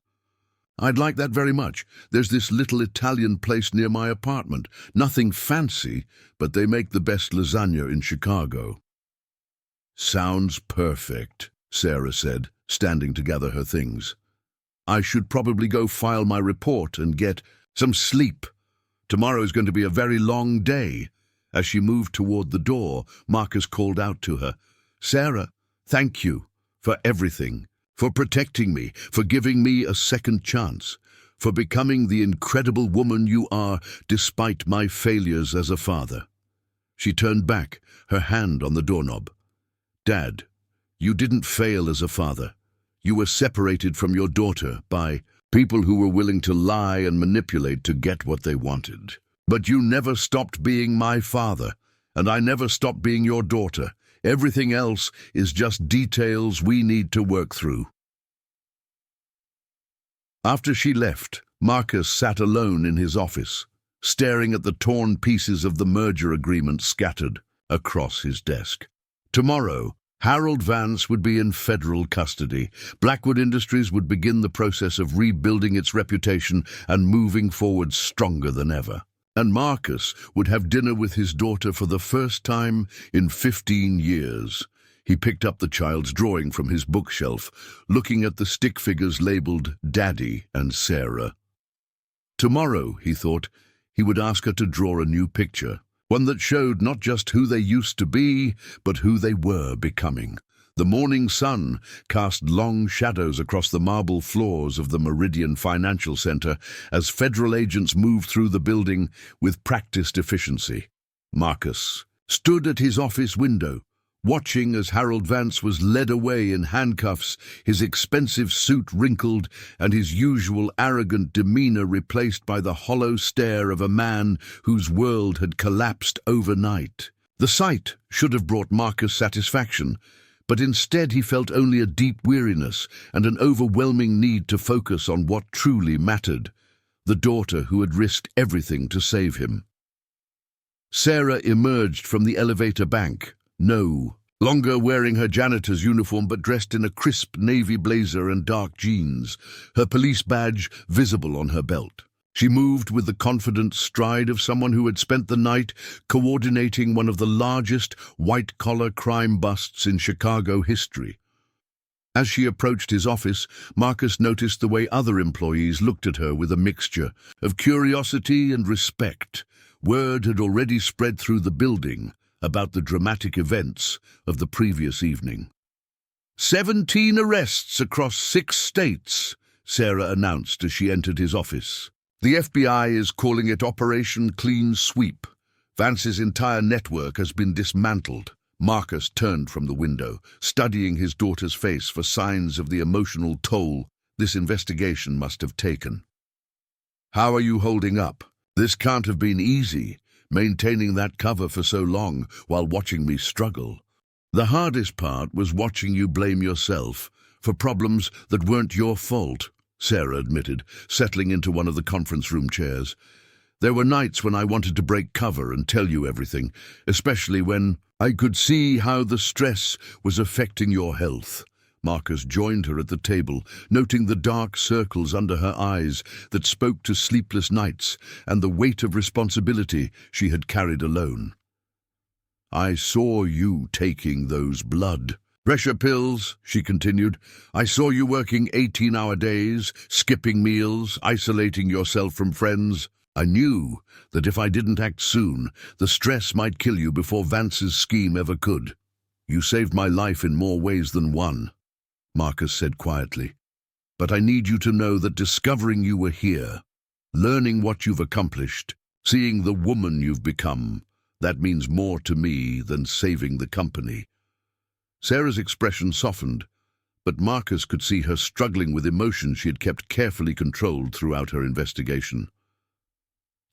"I'd like that very much. There's this little Italian place near my apartment. Nothing fancy, but they make the best lasagna in Chicago." "Sounds perfect," Sarah said, standing to gather her things. "I should probably go file my report and get some sleep. Tomorrow's going to be a very long day." As she moved toward the door, Marcus called out to her, "Sarah, thank you for everything, for protecting me, for giving me a second chance, for becoming the incredible woman you are despite my failures as a father." She turned back, her hand on the doorknob. "Dad, you didn't fail as a father. You were separated from your daughter by people who were willing to lie and manipulate to get what they wanted. But you never stopped being my father, and I never stopped being your daughter. Everything else is just details we need to work through." After she left, Marcus sat alone in his office, staring at the torn pieces of the merger agreement scattered across his desk. Tomorrow, Harold Vance would be in federal custody. Blackwood Industries would begin the process of rebuilding its reputation and moving forward stronger than ever. And Marcus would have dinner with his daughter for the first time in 15 years. He picked up the child's drawing from his bookshelf, looking at the stick figures labeled Daddy and Sarah. Tomorrow, he thought, he would ask her to draw a new picture. One that showed not just who they used to be, but who they were becoming. The morning sun cast long shadows across the marble floors of the Meridian Financial Center as federal agents moved through the building with practiced efficiency. Marcus stood at his office window, watching as Harold Vance was led away in handcuffs, his expensive suit wrinkled and his usual arrogant demeanor replaced by the hollow stare of a man whose world had collapsed overnight. The sight should have brought Marcus satisfaction, but instead he felt only a deep weariness and an overwhelming need to focus on what truly mattered, the daughter who had risked everything to save him. Sarah emerged from the elevator bank, no longer wearing her janitor's uniform but dressed in a crisp navy blazer and dark jeans, her police badge visible on her belt. She moved with the confident stride of someone who had spent the night coordinating one of the largest white-collar crime busts in Chicago history. As she approached his office, Marcus noticed the way other employees looked at her with a mixture of curiosity and respect. Word had already spread through the building about the dramatic events of the previous evening. 17 arrests across 6 states, Sarah announced as she entered his office. The FBI is calling it Operation Clean Sweep. Vance's entire network has been dismantled. Marcus turned from the window, studying his daughter's face for signs of the emotional toll this investigation must have taken. "How are you holding up? This can't have been easy, maintaining that cover for so long while watching me struggle." "The hardest part was watching you blame yourself for problems that weren't your fault," Sarah admitted, settling into one of the conference room chairs. "There were nights when I wanted to break cover and tell you everything, especially when I could see how the stress was affecting your health. Marcus joined her at the table, noting the dark circles under her eyes that spoke to sleepless nights and the weight of responsibility she had carried alone. "I saw you taking those blood pressure pills," she continued. "I saw you working 18-hour days, skipping meals, isolating yourself from friends. I knew that if I didn't act soon, the stress might kill you before Vance's scheme ever could. You saved my life in more ways than one," Marcus said quietly. "But I need you to know that discovering you were here, learning what you've accomplished, seeing the woman you've become, that means more to me than saving the company." Sarah's expression softened, but Marcus could see her struggling with emotions she had kept carefully controlled throughout her investigation.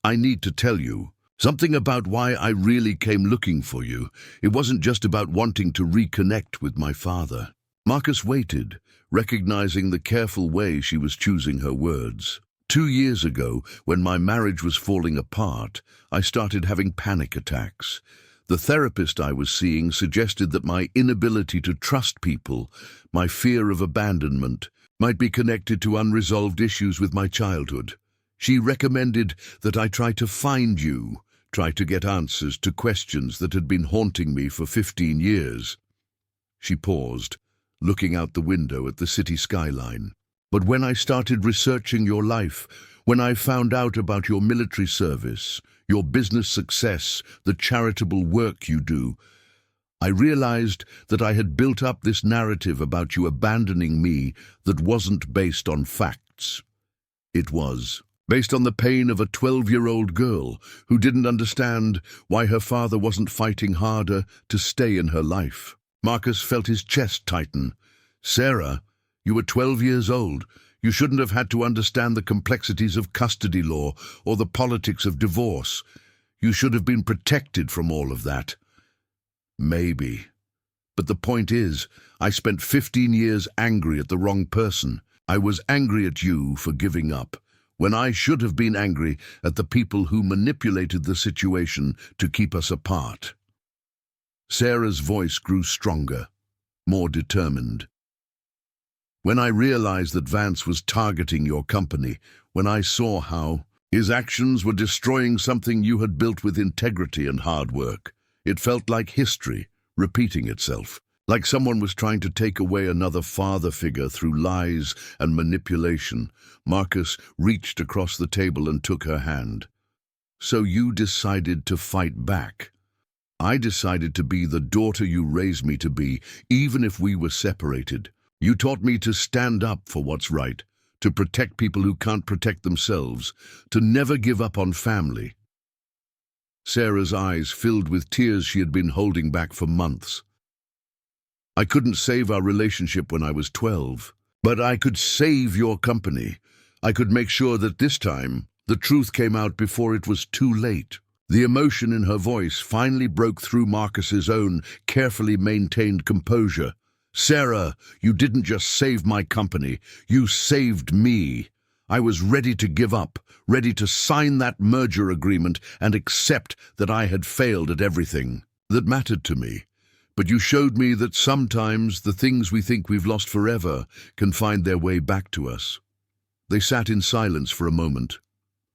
"I need to tell you something about why I really came looking for you. It wasn't just about wanting to reconnect with my father." Marcus waited, recognizing the careful way she was choosing her words. 2 years ago, when my marriage was falling apart, I started having panic attacks. The therapist I was seeing suggested that my inability to trust people, my fear of abandonment, might be connected to unresolved issues with my childhood. She recommended that I try to find you, try to get answers to questions that had been haunting me for 15 years. She paused, looking out the window at the city skyline. "But when I started researching your life, when I found out about your military service, your business success, the charitable work you do, I realized that I had built up this narrative about you abandoning me that wasn't based on facts. It was based on the pain of a 12-year-old girl who didn't understand why her father wasn't fighting harder to stay in her life." Marcus felt his chest tighten. "Sarah, you were 12 years old. You shouldn't have had to understand the complexities of custody law or the politics of divorce. You should have been protected from all of that." "Maybe. But the point is, I spent 15 years angry at the wrong person. I was angry at you for giving up, when I should have been angry at the people who manipulated the situation to keep us apart." Sarah's voice grew stronger, more determined. "When I realized that Vance was targeting your company, when I saw how his actions were destroying something you had built with integrity and hard work, it felt like history repeating itself, like someone was trying to take away another father figure through lies and manipulation." Marcus reached across the table and took her hand. "So you decided to fight back. I decided to be the daughter you raised me to be, even if we were separated. You taught me to stand up for what's right, to protect people who can't protect themselves, to never give up on family." Sarah's eyes filled with tears she had been holding back for months. "I couldn't save our relationship when I was 12, but I could save your company. I could make sure that this time the truth came out before it was too late." The emotion in her voice finally broke through Marcus's own carefully maintained composure. "Sarah, you didn't just save my company, you saved me. I was ready to give up, ready to sign that merger agreement and accept that I had failed at everything that mattered to me. But you showed me that sometimes the things we think we've lost forever can find their way back to us." They sat in silence for a moment,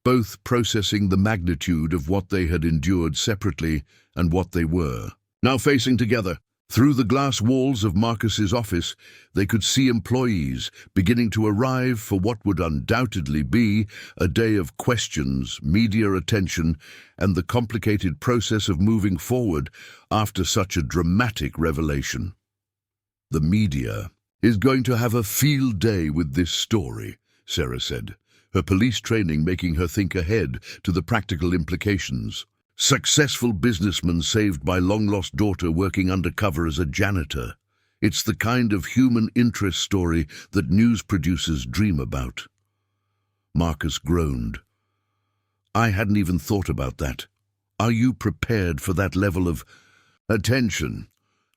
both processing the magnitude of what they had endured separately and what they were now facing together. Through the glass walls of Marcus's office, they could see employees beginning to arrive for what would undoubtedly be a day of questions, media attention, and the complicated process of moving forward after such a dramatic revelation. "The media is going to have a field day with this story," Sarah said, her police training making her think ahead to the practical implications. Successful businessman saved by long-lost daughter working undercover as a janitor. It's the kind of human interest story that news producers dream about. Marcus groaned. "I hadn't even thought about that. Are you prepared for that level of attention?"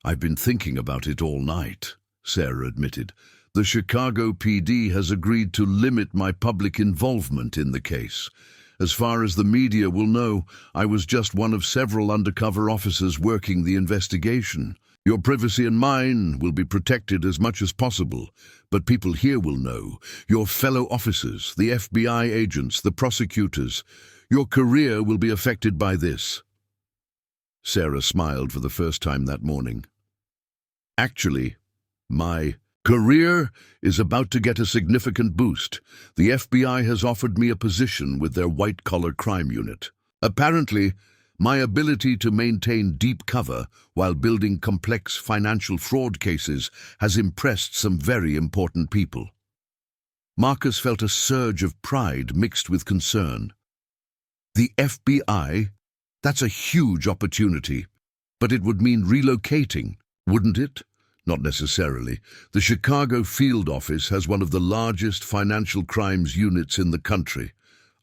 "I've been thinking about it all night," Sarah admitted. "The Chicago PD has agreed to limit my public involvement in the case. As far as the media will know, I was just one of several undercover officers working the investigation. Your privacy and mine will be protected as much as possible, but people here will know. Your fellow officers, the FBI agents, the prosecutors. Your career will be affected by this." Sarah smiled for the first time that morning. "Actually, my career is about to get a significant boost. The FBI has offered me a position with their white-collar crime unit. Apparently, my ability to maintain deep cover while building complex financial fraud cases has impressed some very important people." Marcus felt a surge of pride mixed with concern. The FBI? That's a huge opportunity. But it would mean relocating, wouldn't it? Not necessarily. The Chicago field office has one of the largest financial crimes units in the country.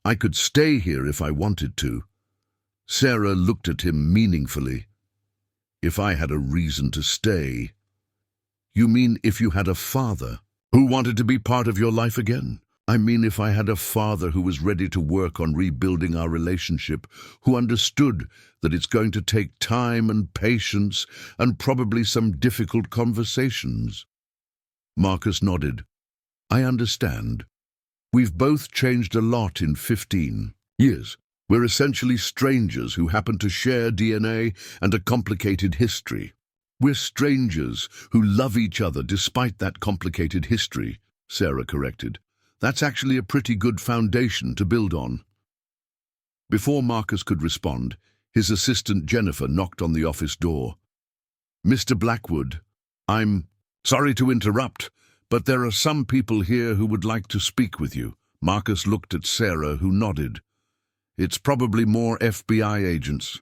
I could stay here if I wanted to. Sarah looked at him meaningfully. "If I had a reason to stay." "You mean if you had a father who wanted to be part of your life again?" "I mean if I had a father who was ready to work on rebuilding our relationship, who understood that it's going to take time and patience and probably some difficult conversations." Marcus nodded. "I understand. We've both changed a lot in 15 years. We're essentially strangers who happen to share DNA and a complicated history. We're strangers who love each other despite that complicated history," Sarah corrected. "That's actually a pretty good foundation to build on." Before Marcus could respond, his assistant Jennifer knocked on the office door. "Mr. Blackwood, I'm sorry to interrupt, but there are some people here who would like to speak with you." Marcus looked at Sarah, who nodded. "It's probably more FBI agents.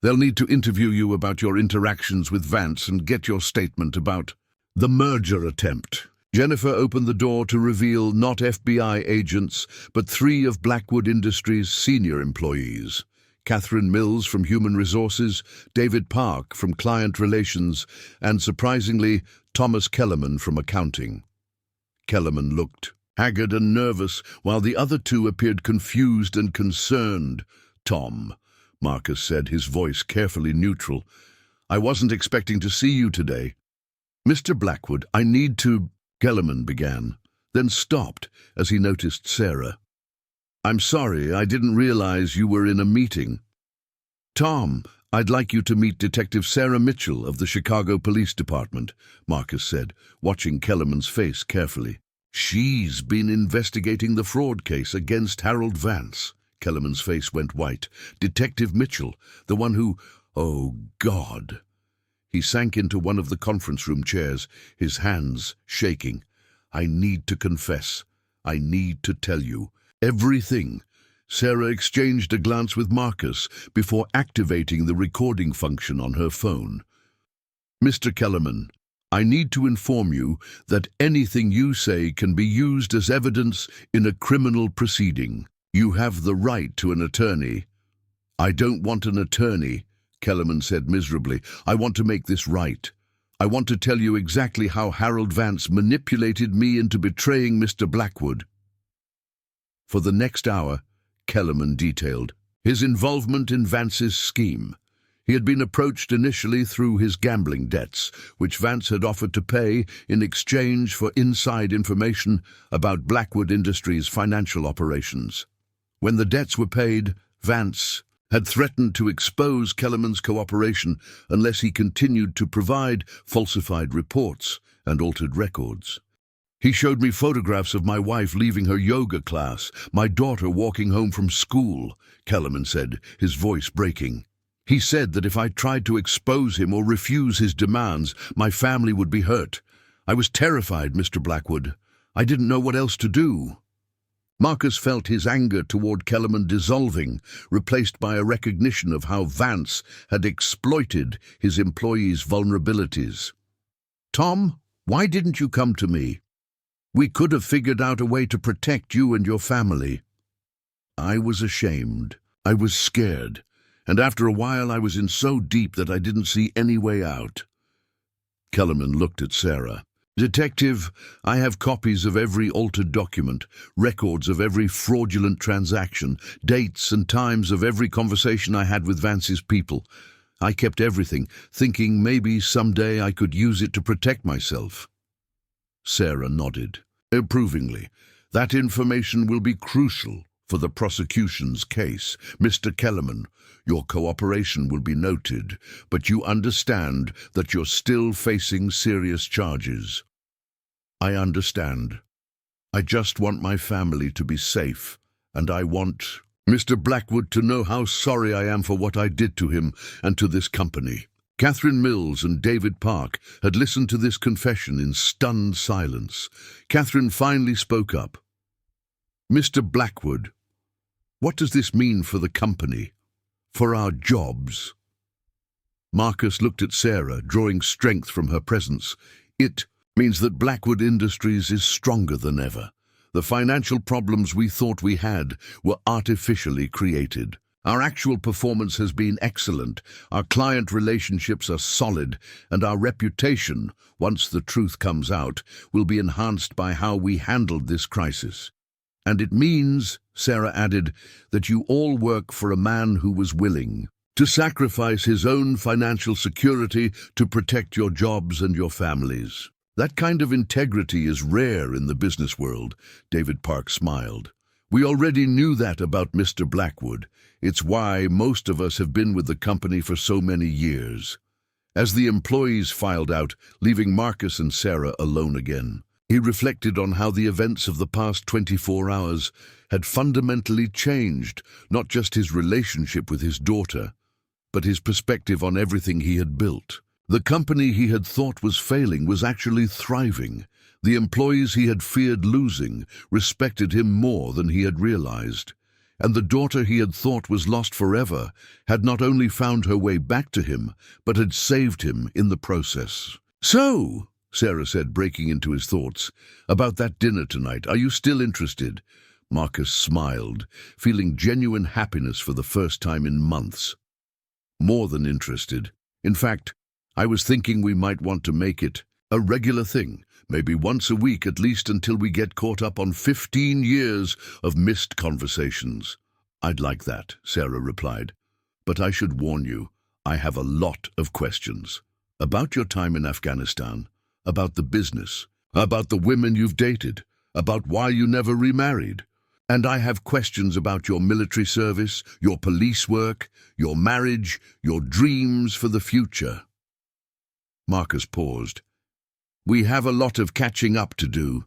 They'll need to interview you about your interactions with Vance and get your statement about the merger attempt." Jennifer opened the door to reveal not FBI agents, but 3 of Blackwood Industries' senior employees: Catherine Mills from Human Resources, David Park from Client Relations, and, surprisingly, Thomas Kellerman from Accounting. Kellerman looked haggard and nervous, while the other 2 appeared confused and concerned. "Tom," Marcus said, his voice carefully neutral, "I wasn't expecting to see you today." "Mr. Blackwood, I need to—" Kellerman began, then stopped as he noticed Sarah. "I'm sorry, I didn't realize you were in a meeting." "Tom, I'd like you to meet Detective Sarah Mitchell of the Chicago Police Department," Marcus said, watching Kellerman's face carefully. "She's been investigating the fraud case against Harold Vance." Kellerman's face went white. "Detective Mitchell, the one who— Oh, God!" He sank into one of the conference room chairs, his hands shaking. "I need to confess. I need to tell you everything." Sarah exchanged a glance with Marcus before activating the recording function on her phone. "Mr. Kellerman, I need to inform you that anything you say can be used as evidence in a criminal proceeding. You have the right to an attorney." "I don't want an attorney," Kellerman said miserably. "I want to make this right. I want to tell you exactly how Harold Vance manipulated me into betraying Mr. Blackwood." For the next hour, Kellerman detailed his involvement in Vance's scheme. He had been approached initially through his gambling debts, which Vance had offered to pay in exchange for inside information about Blackwood Industries' financial operations. When the debts were paid, Vance had threatened to expose Kellerman's cooperation unless he continued to provide falsified reports and altered records. "He showed me photographs of my wife leaving her yoga class, my daughter walking home from school," Kellerman said, his voice breaking. "He said that if I tried to expose him or refuse his demands, my family would be hurt. I was terrified, Mr. Blackwood. I didn't know what else to do." Marcus felt his anger toward Kellerman dissolving, replaced by a recognition of how Vance had exploited his employees' vulnerabilities. "Tom, why didn't you come to me? We could have figured out a way to protect you and your family." "I was ashamed. I was scared. And after a while I was in so deep that I didn't see any way out." Kellerman looked at Sarah. "Detective, I have copies of every altered document, records of every fraudulent transaction, dates and times of every conversation I had with Vance's people. I kept everything, thinking maybe someday I could use it to protect myself." Sarah nodded approvingly. "That information will be crucial for the prosecution's case. Mr. Kellerman, your cooperation will be noted, but you understand that you're still facing serious charges." "I understand. I just want my family to be safe, and I want Mr. Blackwood to know how sorry I am for what I did to him and to this company." Catherine Mills and David Park had listened to this confession in stunned silence. Catherine finally spoke up. "Mr. Blackwood, what does this mean for the company, for our jobs?" Marcus looked at Sarah, drawing strength from her presence. "It means that Blackwood Industries is stronger than ever. The financial problems we thought we had were artificially created. Our actual performance has been excellent, our client relationships are solid, and our reputation, once the truth comes out, will be enhanced by how we handled this crisis. And it means," Sarah added, "that you all work for a man who was willing to sacrifice his own financial security to protect your jobs and your families. That kind of integrity is rare in the business world." David Park smiled. "We already knew that about Mr. Blackwood. It's why most of us have been with the company for so many years." As the employees filed out, leaving Marcus and Sarah alone again, he reflected on how the events of the past 24 hours had fundamentally changed not just his relationship with his daughter, but his perspective on everything he had built. The company he had thought was failing was actually thriving. The employees he had feared losing respected him more than he had realized. And the daughter he had thought was lost forever had not only found her way back to him, but had saved him in the process. "So," Sarah said, breaking into his thoughts, "about that dinner tonight, are you still interested?" Marcus smiled, feeling genuine happiness for the first time in months. "More than interested. In fact, I was thinking we might want to make it a regular thing, maybe once a week at least until we get caught up on 15 years of missed conversations." "I'd like that," Sarah replied. "But I should warn you, I have a lot of questions. About your time in Afghanistan, about the business, about the women you've dated, about why you never remarried. And I have questions about your military service, your police work, your marriage, your dreams for the future." Marcus paused. "We have a lot of catching up to do."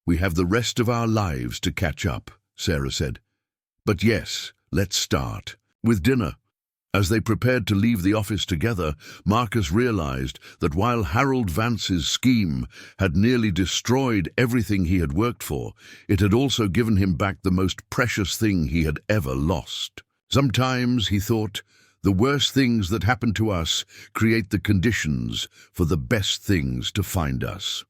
"We have the rest of our lives to catch up," Sarah said. "But yes, let's start with dinner." As they prepared to leave the office together, Marcus realized that while Harold Vance's scheme had nearly destroyed everything he had worked for, it had also given him back the most precious thing he had ever lost. Sometimes, he thought, the worst things that happen to us create the conditions for the best things to find us.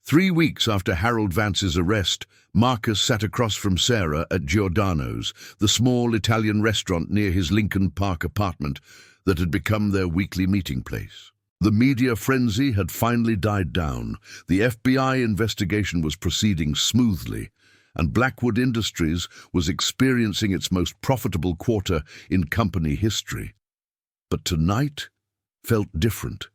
3 weeks after Harold Vance's arrest, Marcus sat across from Sarah at Giordano's, the small Italian restaurant near his Lincoln Park apartment that had become their weekly meeting place. The media frenzy had finally died down, the FBI investigation was proceeding smoothly, and Blackwood Industries was experiencing its most profitable quarter in company history. But tonight felt different,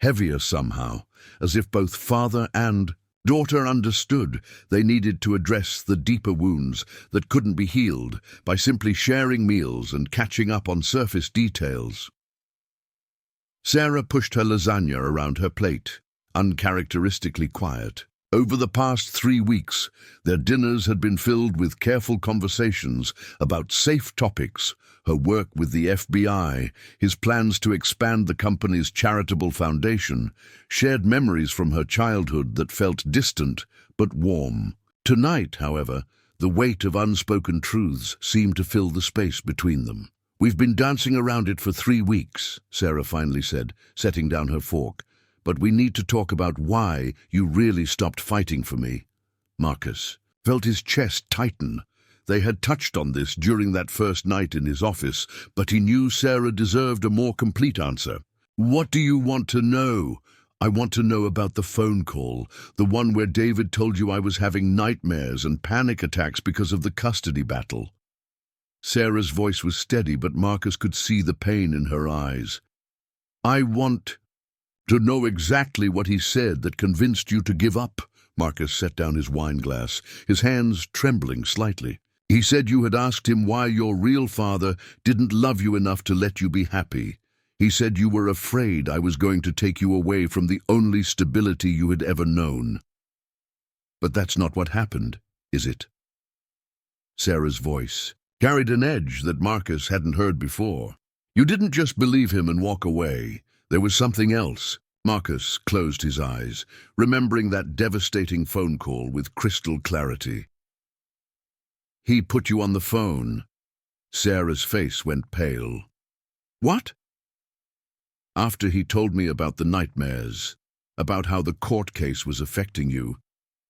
heavier somehow, as if both father and daughter understood they needed to address the deeper wounds that couldn't be healed by simply sharing meals and catching up on surface details. Sarah pushed her lasagna around her plate, uncharacteristically quiet. Over the past 3 weeks, their dinners had been filled with careful conversations about safe topics, her work with the FBI, his plans to expand the company's charitable foundation, shared memories from her childhood that felt distant but warm. Tonight, however, the weight of unspoken truths seemed to fill the space between them. "We've been dancing around it for 3 weeks, Sarah finally said, setting down her fork. "But we need to talk about why you really stopped fighting for me." Marcus felt his chest tighten. They had touched on this during that first night in his office, but he knew Sarah deserved a more complete answer. "What do you want to know?" "I want to know about the phone call, the one where David told you I was having nightmares and panic attacks because of the custody battle." Sarah's voice was steady, but Marcus could see the pain in her eyes. "I want to know exactly what he said that convinced you to give up." Marcus set down his wine glass, his hands trembling slightly. "He said you had asked him why your real father didn't love you enough to let you be happy. He said you were afraid I was going to take you away from the only stability you had ever known. But that's not what happened, is it?" Sarah's voice carried an edge that Marcus hadn't heard before. "You didn't just believe him and walk away. There was something else." Marcus closed his eyes, remembering that devastating phone call with crystal clarity. "He put you on the phone." Sarah's face went pale. "What?" "After he told me about the nightmares, about how the court case was affecting you,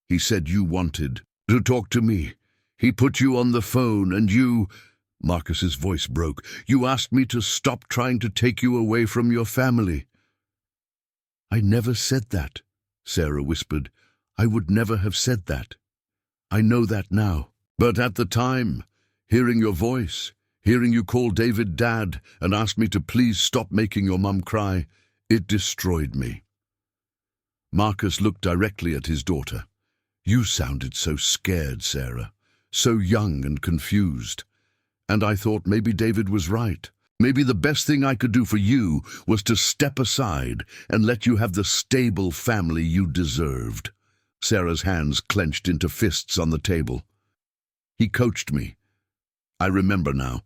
he said you wanted to talk to me. He put you on the phone and you—" Marcus's voice broke. "You asked me to stop trying to take you away from your family." "I never said that," Sarah whispered. "I would never have said that. I know that now. But at the time, hearing your voice, hearing you call David Dad and ask me to please stop making your mum cry, it destroyed me." Marcus looked directly at his daughter. "You sounded so scared, Sarah, so young and confused. And I thought maybe David was right. Maybe the best thing I could do for you was to step aside and let you have the stable family you deserved." Sarah's hands clenched into fists on the table. "He coached me. I remember now.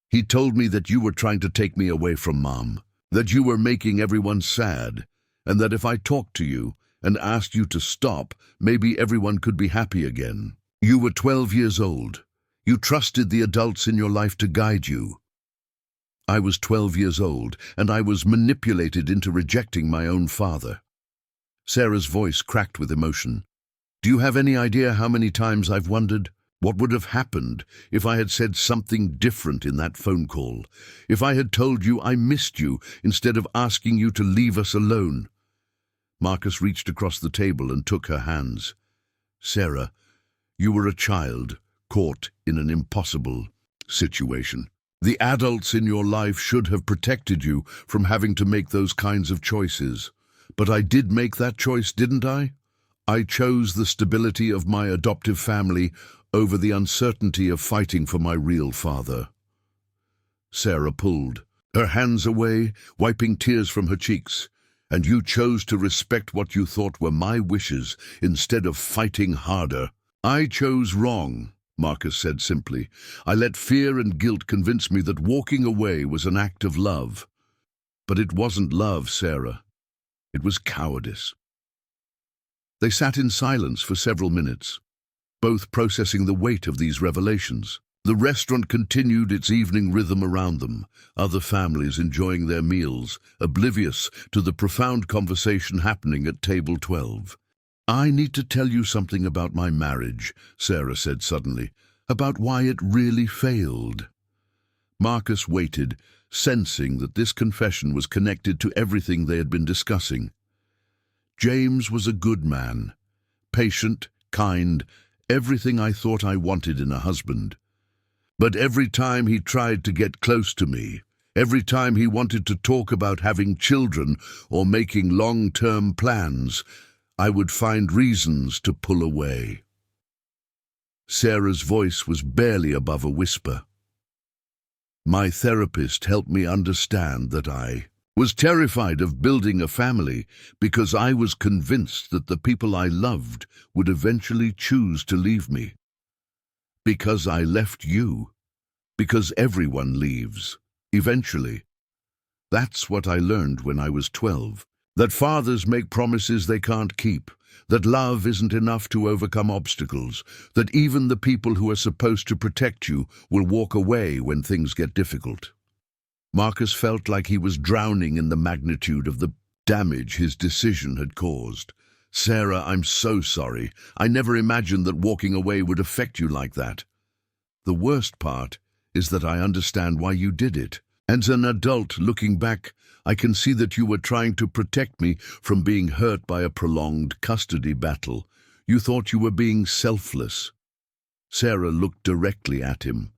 He told me that you were trying to take me away from Mom, that you were making everyone sad, and that if I talked to you and asked you to stop, maybe everyone could be happy again. You were 12 years old. You trusted the adults in your life to guide you. I was 12 years old, and I was manipulated into rejecting my own father." Sarah's voice cracked with emotion. "Do you have any idea how many times I've wondered what would have happened if I had said something different in that phone call? If I had told you I missed you instead of asking you to leave us alone?" Marcus reached across the table and took her hands. "Sarah, you were a child, caught in an impossible situation. The adults in your life should have protected you from having to make those kinds of choices. But I did make that choice, didn't I? I chose the stability of my adoptive family over the uncertainty of fighting for my real father." Sarah pulled her hands away, wiping tears from her cheeks. "And you chose to respect what you thought were my wishes instead of fighting harder." "I chose wrong," Marcus said simply. "I let fear and guilt convince me that walking away was an act of love. But it wasn't love, Sarah. It was cowardice." They sat in silence for several minutes, both processing the weight of these revelations. The restaurant continued its evening rhythm around them, other families enjoying their meals, oblivious to the profound conversation happening at table 12. "I need to tell you something about my marriage," Sarah said suddenly, "about why it really failed." Marcus waited, sensing that this confession was connected to everything they had been discussing. "James was a good man, patient, kind, everything I thought I wanted in a husband. But every time he tried to get close to me, every time he wanted to talk about having children or making long-term plans, I would find reasons to pull away." Sarah's voice was barely above a whisper. "My therapist helped me understand that I was terrified of building a family because I was convinced that the people I loved would eventually choose to leave me. Because I left you. Because everyone leaves, eventually. That's what I learned when I was 12. That fathers make promises they can't keep, that love isn't enough to overcome obstacles, that even the people who are supposed to protect you will walk away when things get difficult." Marcus felt like he was drowning in the magnitude of the damage his decision had caused. "Sarah, I'm so sorry. I never imagined that walking away would affect you like that. The worst part is that I understand why you did it. As an adult looking back, I can see that you were trying to protect me from being hurt by a prolonged custody battle. You thought you were being selfless." Sarah looked directly at him.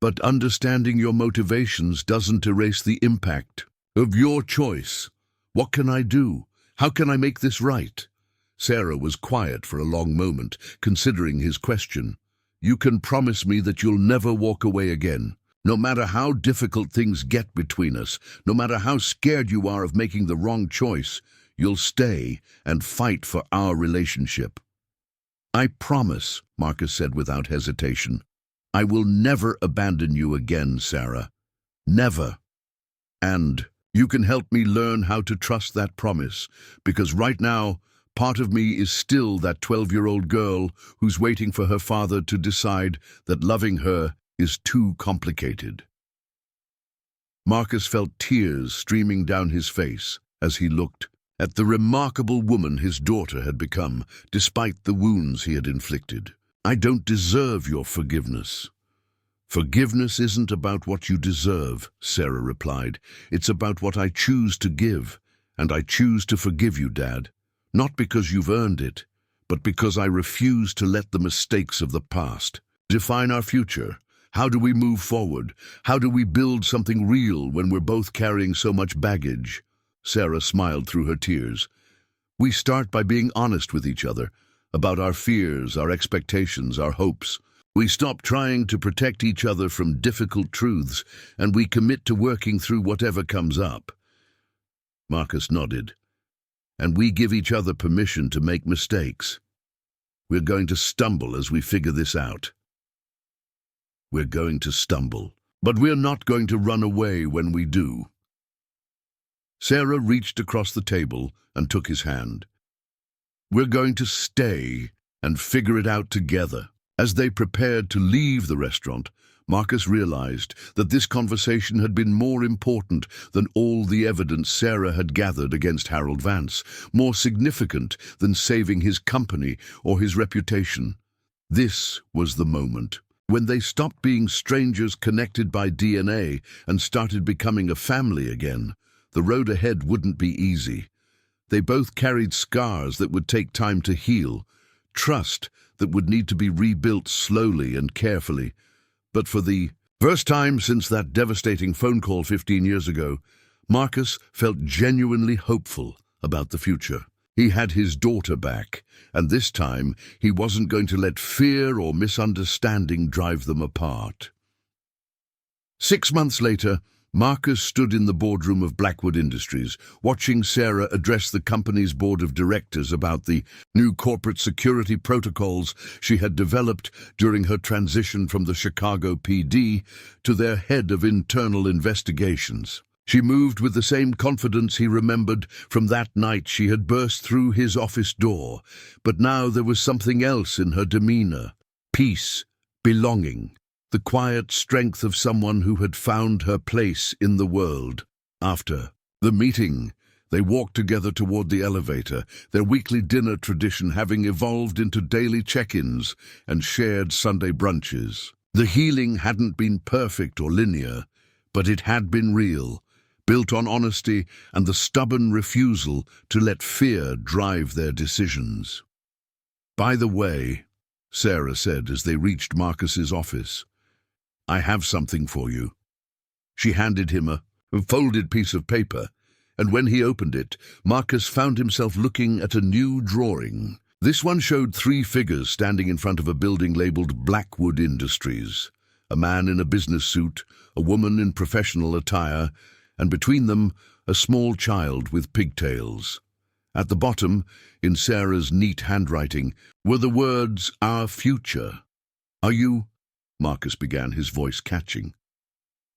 But understanding your motivations doesn't erase the impact of your choice. What can I do? How can I make this right? Sarah was quiet for a long moment, considering his question. You can promise me that you'll never walk away again. No matter how difficult things get between us, no matter how scared you are of making the wrong choice, you'll stay and fight for our relationship. I promise, Marcus said without hesitation. I will never abandon you again, Sarah. Never. And you can help me learn how to trust that promise, because right now, part of me is still that 12-year-old girl who's waiting for her father to decide that loving her is too complicated. Marcus felt tears streaming down his face as he looked at the remarkable woman his daughter had become, despite the wounds he had inflicted. I don't deserve your forgiveness. Forgiveness isn't about what you deserve, Sarah replied. It's about what I choose to give, and I choose to forgive you, Dad. Not because you've earned it, but because I refuse to let the mistakes of the past define our future. How do we move forward? How do we build something real when we're both carrying so much baggage? Sarah smiled through her tears. We start by being honest with each other about our fears, our expectations, our hopes. We stop trying to protect each other from difficult truths, and we commit to working through whatever comes up. Marcus nodded. And we give each other permission to make mistakes. We're going to stumble as we figure this out. We're going to stumble, but we're not going to run away when we do. Sarah reached across the table and took his hand. We're going to stay and figure it out together. As they prepared to leave the restaurant, Marcus realized that this conversation had been more important than all the evidence Sarah had gathered against Harold Vance, more significant than saving his company or his reputation. This was the moment when they stopped being strangers connected by DNA and started becoming a family again. The road ahead wouldn't be easy. They both carried scars that would take time to heal, trust that would need to be rebuilt slowly and carefully. But for the first time since that devastating phone call 15 years ago, Marcus felt genuinely hopeful about the future. He had his daughter back, and this time he wasn't going to let fear or misunderstanding drive them apart. 6 months later, Marcus stood in the boardroom of Blackwood Industries, watching Sarah address the company's board of directors about the new corporate security protocols she had developed during her transition from the Chicago PD to their head of internal investigations. She moved with the same confidence he remembered from that night she had burst through his office door, but now there was something else in her demeanor: peace, belonging. The quiet strength of someone who had found her place in the world. After the meeting, they walked together toward the elevator, their weekly dinner tradition having evolved into daily check-ins and shared Sunday brunches. The healing hadn't been perfect or linear, but it had been real, built on honesty and the stubborn refusal to let fear drive their decisions. By the way, Sarah said as they reached Marcus's office, I have something for you. She handed him a folded piece of paper, and when he opened it, Marcus found himself looking at a new drawing. This one showed 3 figures standing in front of a building labeled Blackwood Industries. A man in a business suit, a woman in professional attire, and between them, a small child with pigtails. At the bottom, in Sarah's neat handwriting, were the words, "Our future." Are you? Marcus began, his voice catching.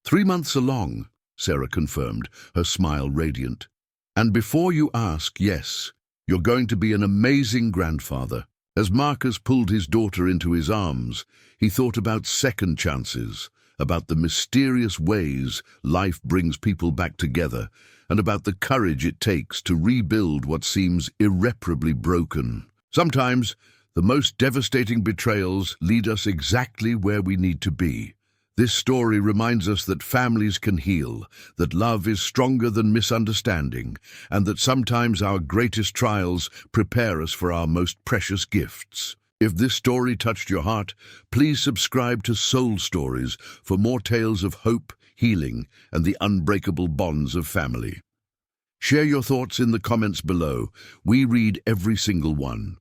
3 months along, Sarah confirmed, her smile radiant. And before you ask, yes, you're going to be an amazing grandfather. As Marcus pulled his daughter into his arms, he thought about second chances, about the mysterious ways life brings people back together, and about the courage it takes to rebuild what seems irreparably broken. Sometimes, the most devastating betrayals lead us exactly where we need to be. This story reminds us that families can heal, that love is stronger than misunderstanding, and that sometimes our greatest trials prepare us for our most precious gifts. If this story touched your heart, please subscribe to Soul Stories for more tales of hope, healing, and the unbreakable bonds of family. Share your thoughts in the comments below. We read every single one.